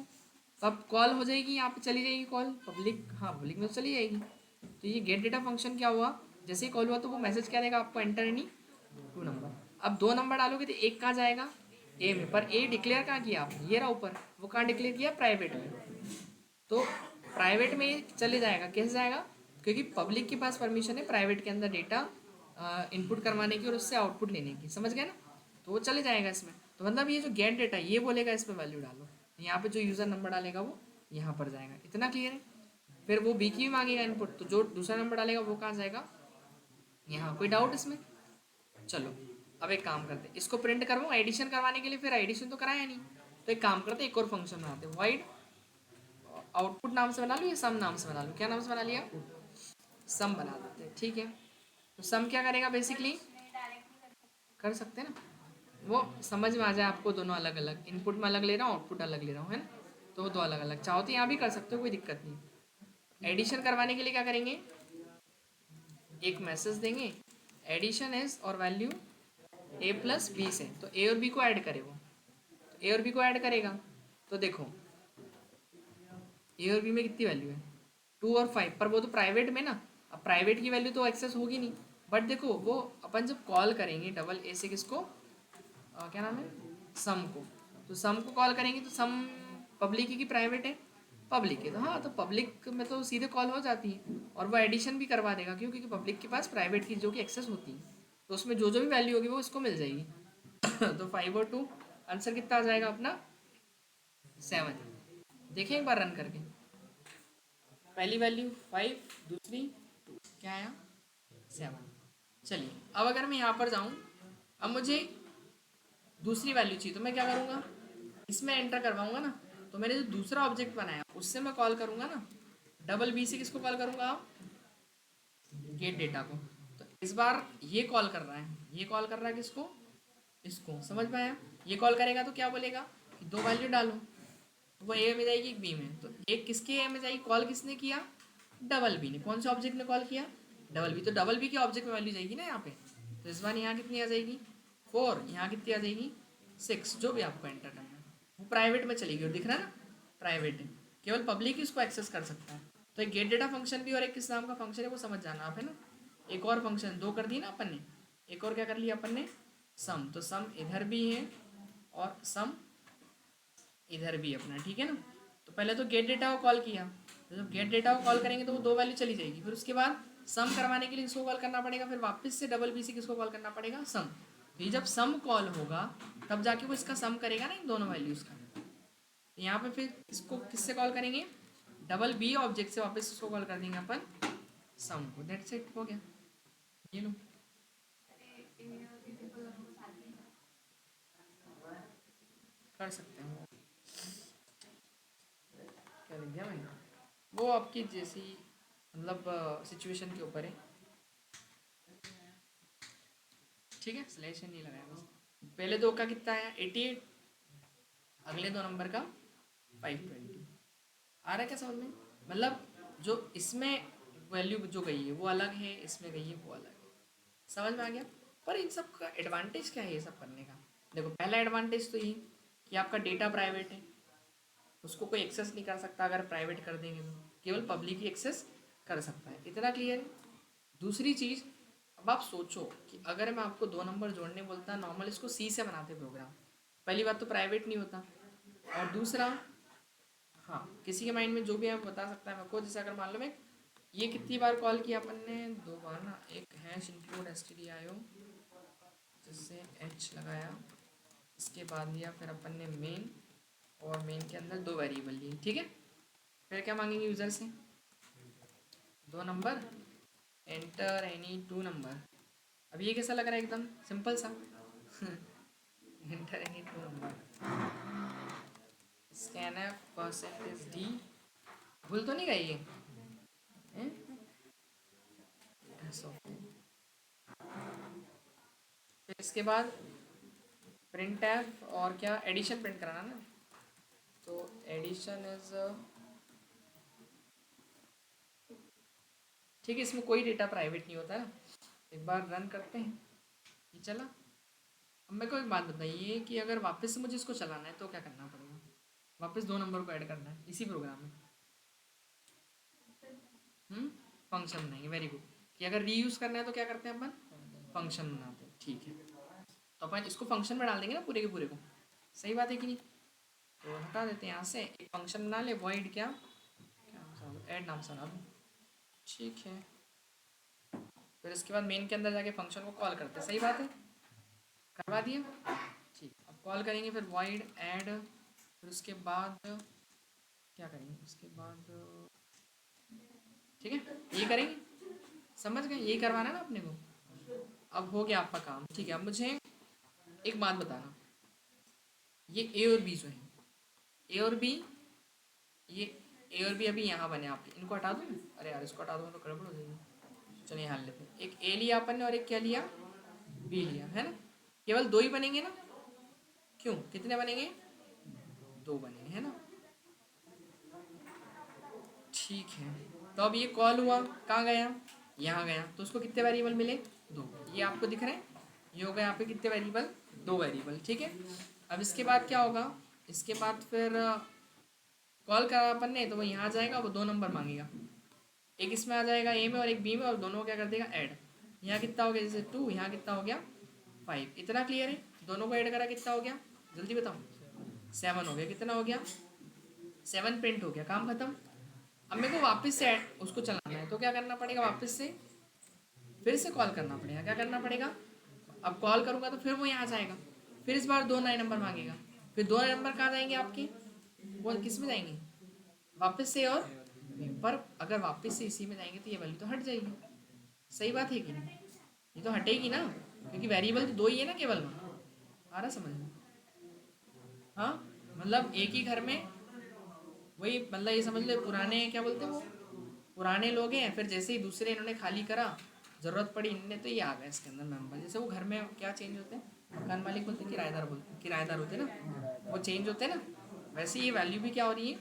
तो अब कॉल हो जाएगी, यहाँ पे चली जाएगी कॉल पब्लिक, हाँ पब्लिक में तो चली जाएगी। तो ये गेट डेटा फंक्शन क्या हुआ, जैसे ही कॉल हुआ तो वो मैसेज क्या देगा आपको, एंटर एनी 2 नंबर। अब 2 नंबर डालोगे तो एक कहाँ जाएगा, ए में, पर ए डिक्लेयर कहाँ किया आपने, ये रहा ऊपर, वो कहाँ डिक्लेयर किया, प्राइवेट में। तो प्राइवेट में ये चले जाएगा, कैसे जाएगा, क्योंकि पब्लिक के पास परमिशन है प्राइवेट के अंदर डेटा इनपुट करवाने की और उससे आउटपुट लेने की, समझ गए ना। तो वो चले जाएगा इसमें। तो मतलब ये जो गेट डेटा ये बोलेगा इसमें वैल्यू डालो, यहाँ पे जो यूज़र नंबर डालेगा वो यहाँ पर जाएगा, इतना क्लियर है। फिर वो बी की भी मांगेगा इनपुट, तो जो दूसरा नंबर डालेगा वो कहाँ जाएगा, यहाँ। कोई डाउट इसमें। चलो अब एक काम करते हैं, इसको प्रिंट करवाऊँ एडिशन करवाने के लिए, फिर एडिशन तो कराया नहीं, तो एक काम करते हैं, एक और फंक्शन बनाते हैं, वाइड आउटपुट नाम से बना लो या सम नाम से बना लो, क्या नाम से बना लिया, सम बना देते हैं, ठीक है। तो सम क्या करेगा बेसिकली, कर सकते हैं ना, वो समझ में आ जाए आपको, दोनों अलग अलग इनपुट में अलग ले रहा हूँ, आउटपुट अलग ले रहा हूँ, है ना। तो वो दो अलग अलग, चाहो तो यहाँ भी कर सकते हो, कोई दिक्कत नहीं। एडिशन करवाने के लिए क्या करेंगे, एक मैसेज देंगे, एडिशन इज और वैल्यू ए प्लस बी से, तो ए और बी को ऐड करे वो, तो ए और बी को ऐड करेगा। तो देखो ए और बी में कितनी वैल्यू है, 2 और 5, पर वो तो प्राइवेट में ना, अब प्राइवेट की वैल्यू तो एक्सेस होगी नहीं। बट देखो वो अपन जब कॉल करेंगे डबल ए से किसको, क्या नाम है, सम को। तो सम को कॉल करेंगे तो सम पब्लिक है कि प्राइवेट है? पब्लिक है। तो हाँ, तो पब्लिक में तो सीधे कॉल हो जाती है और वो एडिशन भी करवा देगा, क्यों? क्योंकि पब्लिक के पास प्राइवेट की जो कि एक्सेस होती है, तो उसमें जो जो भी वैल्यू होगी वो इसको मिल जाएगी। तो 5 और 2 आंसर कितना आ जाएगा अपना? 7। देखें एक बार रन करके। पहली वैल्यू 5, दूसरी 2, क्या आया? 7। चलिए अब अगर मैं यहाँ पर जाऊँ, अब मुझे दूसरी वैल्यू चाहिए, तो मैं क्या करूँगा? इसमें एंटर करवाऊँगा ना, तो मैंने जो दूसरा ऑब्जेक्ट बनाया उससे मैं कॉल करूँगा ना, डबल बी से किसको कॉल करूँगा आप? गेट डेटा को। तो इस बार ये कॉल कर रहा है, ये कॉल कर रहा है किसको? इसको। समझ में आया? ये कॉल करेगा तो क्या बोलेगा कि दो वैल्यू डालो, तो वो ए में जाएगी एक बी में। तो एक किसके ए में जाएगी? कॉल किसने किया? डबल बी ने। कौन से ऑब्जेक्ट ने कॉल किया? Double b. तो डबल बी के ऑब्जेक्ट में वैल्यू जाएगी ना यहाँ पे। तो इस बार यहाँ कितनी आ जाएगी? 4। यहाँ कितनी आ जाएगी? 6। जो भी आपको एंटर करना है वो प्राइवेट में चलेगी, और दिख रहा है ना प्राइवेट है, केवल पब्लिक ही उसको एक्सेस कर सकता है। तो एक गेट डेटा फंक्शन भी और एक किस नाम का फंक्शन है वो समझ जाना आप, है ना। एक और फंक्शन, दो कर दी ना अपन ने, एक और क्या कर लिया अपन ने? सम। तो सम इधर भी है और सम इधर भी अपना, ठीक है ना। तो पहले तो गेट डेटा को कॉल किया, तो जब गेट डेटा को कॉल करेंगे तो वो दो वैल्यू चली जाएगी। फिर उसके बाद सम करवाने के लिए किसको कॉल करना पड़ेगा? फिर वापस से डबल बी से किसको कॉल करना पड़ेगा? सम। तो ये जब सम कॉल होगा तब जाके वो इसका सम करेगा ना इन दोनों वैल्यूज़ का। तो यहाँ पे फिर इसको किससे कॉल करेंगे? डबल बी ऑब्जेक्ट से वापस इसको कॉल कर देंगे अपन सम को। दैट्स इट, हो गया। ये लो, कर सकते हैं। क्या लिख दिया मैंने? वो आपकी जैसी मतलब सिचुएशन के ऊपर है, ठीक है। स्लैश नहीं लगाया बस। पहले दो का कितना आया? 88। अगले दो नंबर का 520। आ रहा है क्या समझ में? मतलब जो इसमें वैल्यू जो गई है वो अलग है, इसमें गई है वो अलग है। समझ में आ गया? पर इन सब का एडवांटेज क्या है ये सब करने का? देखो, पहला एडवांटेज तो ये कि आपका डेटा प्राइवेट है, उसको कोई एक्सेस नहीं कर सकता। अगर प्राइवेट कर देंगे तो केवल पब्लिक ही एक्सेस कर सकता है। इतना क्लियर है? दूसरी चीज़, अब आप सोचो कि अगर मैं आपको दो नंबर जोड़ने बोलता, नॉर्मल इसको सी से बनाते प्रोग्राम, पहली बात तो प्राइवेट नहीं होता, और दूसरा, हाँ, किसी के माइंड में जो भी है बता सकता है मेरे को। जैसे अगर मान लो मैं ये कितनी बार कॉल किया अपन ने? 2 बार ना। एक हैश इंक्लूड stdio, जिससे एच लगाया, इसके बाद लिया फिर अपन ने मेन, और मेन के अंदर दो वेरिएबल लिए, ठीक है। फिर क्या मांगेंगे यूज़र से? दो नंबर, एंटर एनी 2 नंबर। अब ये कैसा लग रहा है? एकदम सिंपल सा। Enter any 2 number, scanf percentage D. भूल तो नहीं गई ये? हैं? ऐसा। फिर इसके बाद प्रिंट एफ, और क्या? एडिशन प्रिंट कराना ना। तो एडिशन इज, ठीक है, इसमें कोई डेटा प्राइवेट नहीं होता है। एक बार रन करते हैं, ये चला। अब मेरे को एक बात बताइए कि अगर वापस से मुझे इसको चलाना है तो क्या करना पड़ेगा? वापस दो नंबर को ऐड करना है इसी प्रोग्राम में। फंक्शन बनाएंगे, वेरी गुड। कि अगर रीयूज़ करना है तो क्या करते हैं अपन? फंक्शन बनाते हैं, ठीक है। तो अपन इसको फंक्शन में डाल देंगे ना पूरे के पूरे को। सही बात है कि नहीं? तो हटा देते हैं यहाँ से, एक फंक्शन बना ले, वॉइड क्या ऐड नाम से बना दूँ, ठीक है। फिर इसके बाद मेन के अंदर जाके फंक्शन को कॉल करते हैं, सही बात है, करवा दिया, ठीक। अब कॉल करेंगे फिर वॉइड ऐड, फिर उसके बाद क्या करेंगे? उसके बाद ठीक है, ये करेंगे। समझ गए? यही करवाना है ना अपने को। अब हो गया आपका काम, ठीक है। अब मुझे एक बात बताना, ये ए और बी जो है, ए और बी, ये ए और बी अभी यहाँ बने आपके, इनको हटा दूँ? अरे यार, इसको हटा दूँ तो गड़बड़ हो जाएगी। चलिए यहाँ लेते हैं, एक ए लिया अपन ने और एक क्या लिया? बी लिया, है ना। केवल दो ही बनेंगे ना? क्यों, कितने बनेंगे? दो बनेंगे, है ना। ठीक है। तो अब ये कॉल हुआ, कहाँ गया? यहाँ गया। तो उसको कितने वेरिएबल मिले? दो। ये आपको दिख रहे हैं? ये हो गए यहाँ पे कितने वेरिएबल? दो वेरिएबल, ठीक है। अब इसके बाद क्या होगा? इसके बाद फिर कॉल करा अपन ने, तो वो यहाँ जाएगा, वो दो नंबर मांगेगा, एक इसमें आ जाएगा ए में और एक बी में, और दोनों को क्या कर देगा? ऐड। यहाँ कितना हो गया? जैसे 2, यहाँ कितना हो गया? 5। इतना क्लियर है? दोनों को ऐड करा, कितना हो गया? जल्दी बताओ। 7 हो गया, कितना हो गया? 7 प्रिंट हो गया, काम खत्म। अब मेरे को वापस से उसको चलाना है, तो क्या करना पड़ेगा? वापस से फिर से कॉल करना पड़ेगा। क्या करना पड़ेगा? अब कॉल करूँगा तो फिर वो यहाँ जाएगा, फिर इस बार 2 नए नंबर मांगेगा, फिर 2 नए नंबर कहाँ जाएंगे आपके? वो किस में जाएंगे? वापस से और पर अगर वापस से इसी में जाएंगे तो ये वैल्यू तो हट जाएगी। सही बात है कि नहीं? ये तो हटेगी ना, क्योंकि वेरिएबल तो 2 ही है ना केवल। आ रहा समझ में? हाँ, मतलब एक ही घर में वही, मतलब ये समझ ले पुराने क्या बोलते हैं वो, पुराने लोग हैं, फिर जैसे ही दूसरे इन्होंने खाली करा, ज़रूरत पड़ी इनने, तो ये आ गया इसके अंदर मेंबर। जैसे वो घर में क्या चेंज होते हैं, मकान मालिक बोलते हैं, किराएदार बोलते हैं, किराएदार होते हैं ना, वो चेंज होते हैं ना, वैसे ये वैल्यू भी क्या हो रही है?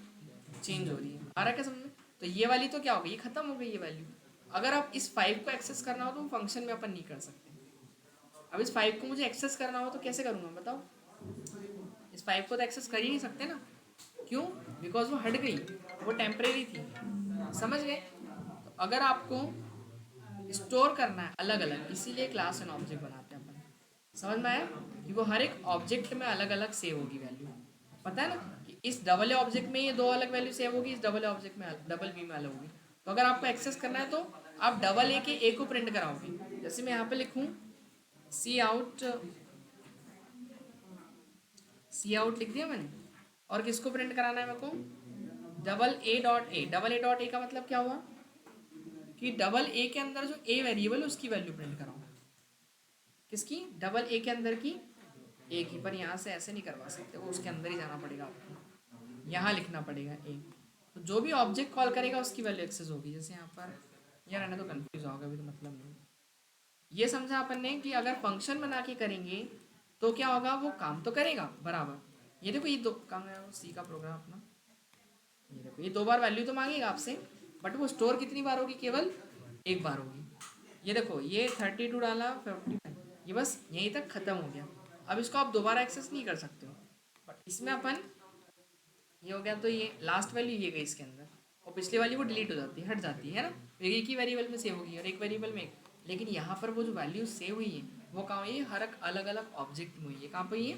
चेंज हो रही है। आ रहा है क्या समझ में? तो ये वाली तो क्या हो गई? ये खत्म हो गई ये वैल्यू। अगर आप इस 5 को एक्सेस करना हो तो फंक्शन में अपन नहीं कर सकते। अब इस 5 को मुझे एक्सेस करना हो तो कैसे करूँगा बताओ? इस 5 को तो एक्सेस कर ही नहीं सकते ना। क्यों? बिकॉज वो हट गई, वो टेम्परेरी थी। समझ गए? तो अगर आपको स्टोर करना है अलग अलग, इसीलिए क्लास एंड ऑब्जेक्ट बनाते हैं अपन। समझ में आया? कि वो हर एक ऑब्जेक्ट में अलग अलग सेव होगी वैल्यू। पता है ना कि इस डबल ए ऑब्जेक्ट में ये 2 अलग वैल्यू सेव होगी, इस डबल ए ऑब्जेक्ट में डबल बी में अलग होगी। तो अगर आपको एक्सेस करना है तो आप डबल ए के ए को प्रिंट कराओगे। जैसे मैं यहाँ पे लिखूँ सी आउट लिख दिया मैंने, और किसको प्रिंट कराना है मेरे को? Double A dot A. Double A dot A का मतलब क्या हुआ? कि डबल ए के अंदर जो ए वेरिएबल है उसकी वैल्यू प्रिंट कराओ। किसकी? डबल ए के अंदर की ए की। पर यहाँ से ऐसे नहीं करवा सकते, वो उसके अंदर ही जाना पड़ेगा आपको, यहाँ लिखना पड़ेगा ए। तो जो भी ऑब्जेक्ट कॉल करेगा उसकी वैल्यू एक्सेस होगी। जैसे यहाँ पर यार रहने तो कन्फ्यूज होगा, अभी तो मतलब नहीं। ये समझा अपन ने कि अगर फंक्शन बना के करेंगे तो क्या होगा? वो काम तो करेगा बराबर। ये देखो, ये दो काम है सी का प्रोग्राम अपना। ये देखो, ये 2 बार वैल्यू तो मांगेगा आपसे, बट वो स्टोर कितनी बार होगी? केवल एक बार होगी। ये देखो, ये 32 डाला 55, ये बस यहीं तक ख़त्म हो गया। अब इसको आप दोबारा एक्सेस नहीं कर सकते हो। बट इसमें अपन, ये हो गया तो ये लास्ट वैल्यू ये गई इसके अंदर, और पिछली वाली वो डिलीट हो जाती है, हट जाती है ना। तो एक ही वेरिएबल में सेव होगी और एक वेरिएबल में एक। लेकिन यहाँ पर वो जो वैल्यू सेव हुई है वो कहाँ हुई है? हर एक अलग अलग ऑब्जेक्ट में हुई है। कहाँ पर हुई है?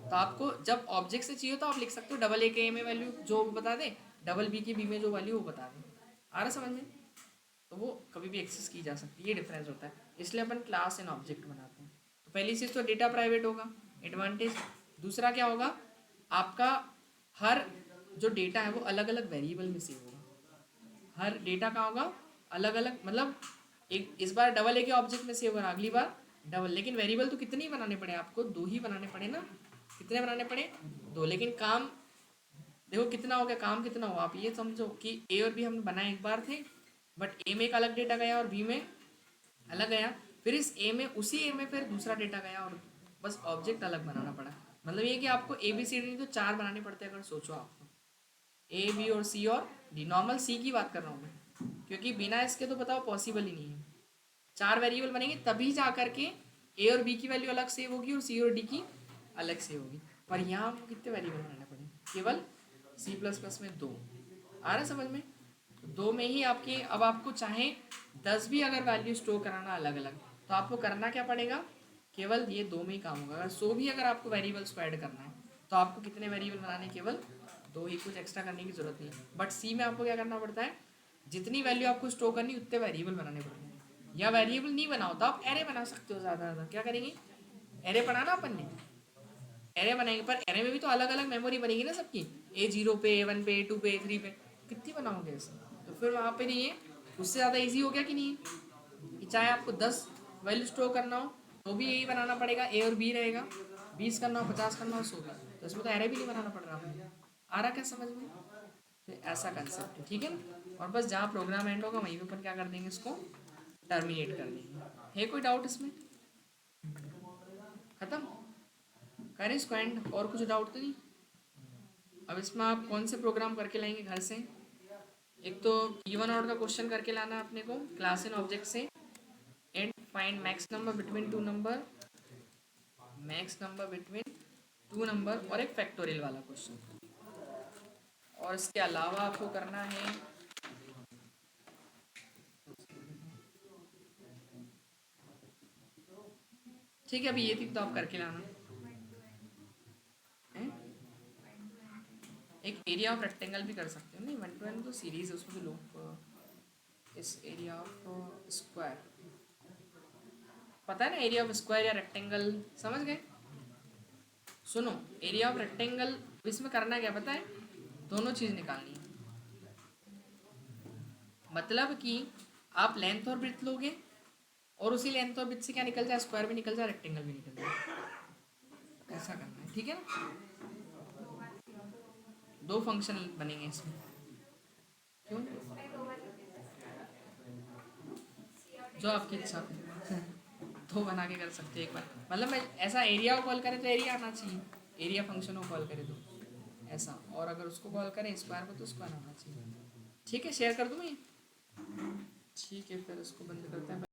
तो आपको जब ऑब्जेक्ट से चाहिए तो आप लिख सकते हो डबल ए के ए में वैल्यू जो बता दे, डबल बी की बी में जो वैल्यू वो बता दे। आ रहा समझ में? तो वो कभी भी एक्सेस की जा सकती है, ये डिफरेंस होता है। इसलिए अपन क्लास एंड ऑब्जेक्ट बनाते हैं। तो पहली चीज़ तो डेटा प्राइवेट होगा, एडवांटेज। दूसरा क्या होगा? आपका हर जो डेटा है वो अलग अलग वेरिएबल में सेव होगा। हर डेटा का होगा अलग अलग, मतलब एक इस बार डबल ए के ऑब्जेक्ट में सेव करा, अगली बार डबल। लेकिन वेरिएबल तो कितने ही बनाने पड़े आपको? 2 ही बनाने पड़े ना। कितने बनाने पड़े? 2। लेकिन काम देखो कितना हो गया, काम कितना हुआ। आप ये समझो कि ए और बी हमने बनाए एक बार थे, बट ए में एक अलग डेटा गया और बी में अलग गया। फिर इस ए में, उसी ए में फिर दूसरा डेटा गया, और बस ऑब्जेक्ट अलग बनाना पड़ा। मतलब ये कि आपको ए बी सी डी तो 4 बनाने पड़ते हैं। अगर सोचो आप, ए बी और सी और डी, नॉर्मल सी की बात कर रहा हूँ मैं, क्योंकि बिना इसके तो बताओ पॉसिबल ही नहीं है। 4 वेरिएबल बनेंगे तभी जा करके ए और बी की वैल्यू अलग सेव होगी और सी और डी की अलग सेव होगी। पर यहाँ हमको कितने वेरिएबल बनाने पड़े? केवल सी प्लस प्लस में 2। आ रहा है समझ में? तो 2 में ही आपके, अब आपको चाहे 10 भी अगर वैल्यू स्टोर कराना अलग अलग, तो आपको करना क्या पड़ेगा? केवल ये 2 में ही काम होगा। अगर 100 भी अगर आपको वेरिएबल्स को ऐड करना है तो आपको कितने वेरिएबल बनाने? केवल 2 ही, कुछ एक्स्ट्रा करने की जरूरत नहीं है। बट सी में आपको क्या करना पड़ता है? जितनी वैल्यू आपको स्टोर करनी उतने वेरिएबल बनाने पड़ते हैं। या वेरिएबल नहीं बनाओ तो आप एरे बना सकते हो। ज़्यादा ज़्यादा क्या करेंगे? एरे बनाना अपन ने, एरे बनाएंगे, पर एरे में भी तो अलग अलग मेमोरी बनेगी ना सबकी। A0 पे, A1 पे, A2 पे, A3 पे, कितनी बनाओगे ऐसे? तो फिर वहाँ पे नहीं है, उससे ज़्यादा ईजी हो गया कि नहीं? कि चाहे आपको 10 वैल्यू स्टोर करना हो तो भी यही बनाना पड़ेगा, ए और बी रहेगा। 20 करना हो, 50 करना हो, 100 का, तो इसमें तो एरे भी नहीं बनाना पड़ रहा आपको। आ रहा क्या समझ में? तो ऐसा कंसेप्ट है, ठीक है ना। और बस जहाँ प्रोग्राम एंड होगा वहीं पे अपन क्या कर देंगे? इसको टर्मिनेट कर देंगे। है कोई डाउट इसमें? खत्म? करें इसको एंड? और कुछ डाउट तो नहीं? अब इसमें आप कौन से प्रोग्राम करके लाएंगे घर से? एक तो इवन ऑड का क्वेश्चन करके लाना है अपने को क्लास एंड ऑब्जेक्ट से, and find max number between 2 number, max number between 2 number, और एक फैक्टोरियल वाला क्वेश्चन। और इसके अलावा आपको करना है, ठीक है अभी ये थी तो आप करके लाना। एरिया ऑफ रेक्टेंगल भी कर सकते हो, नहीं 1 to n तो सीरीज है, उसमें तो लोग इस एरिया ऑफ स्क्वायर, पता है ना एरिया ऑफ स्क्वायर या रेक्टेंगल, समझ गए? सुनो, एरिया ऑफ रेक्टेंगल इसमें करना क्या पता है, दोनों चीज़ निकालनी है। मतलब कि आप लेंथ और ब्रेड्थ लोगे और उसी लेंथ और ब्रेड्थ से क्या निकल जाए, स्क्वायर भी निकल जाए, रेक्टेंगल भी निकल जाए, ऐसा करना है, ठीक है ना? दो फंक्शन बनेंगे इसमें, क्यों? जो आपकी इच्छा है दो बना के कर सकते हो एक बार, मतलब मैं ऐसा एरिया को कॉल करें तो एरिया आना चाहिए, एरिया फंक्शन को कॉल करें तो ऐसा, और अगर उसको कॉल करें स्क्वायर को तो स्क्वायर आना चाहिए, ठीक है? शेयर कर दूँ मैं, ठीक है फिर इसको बंद करते हैं।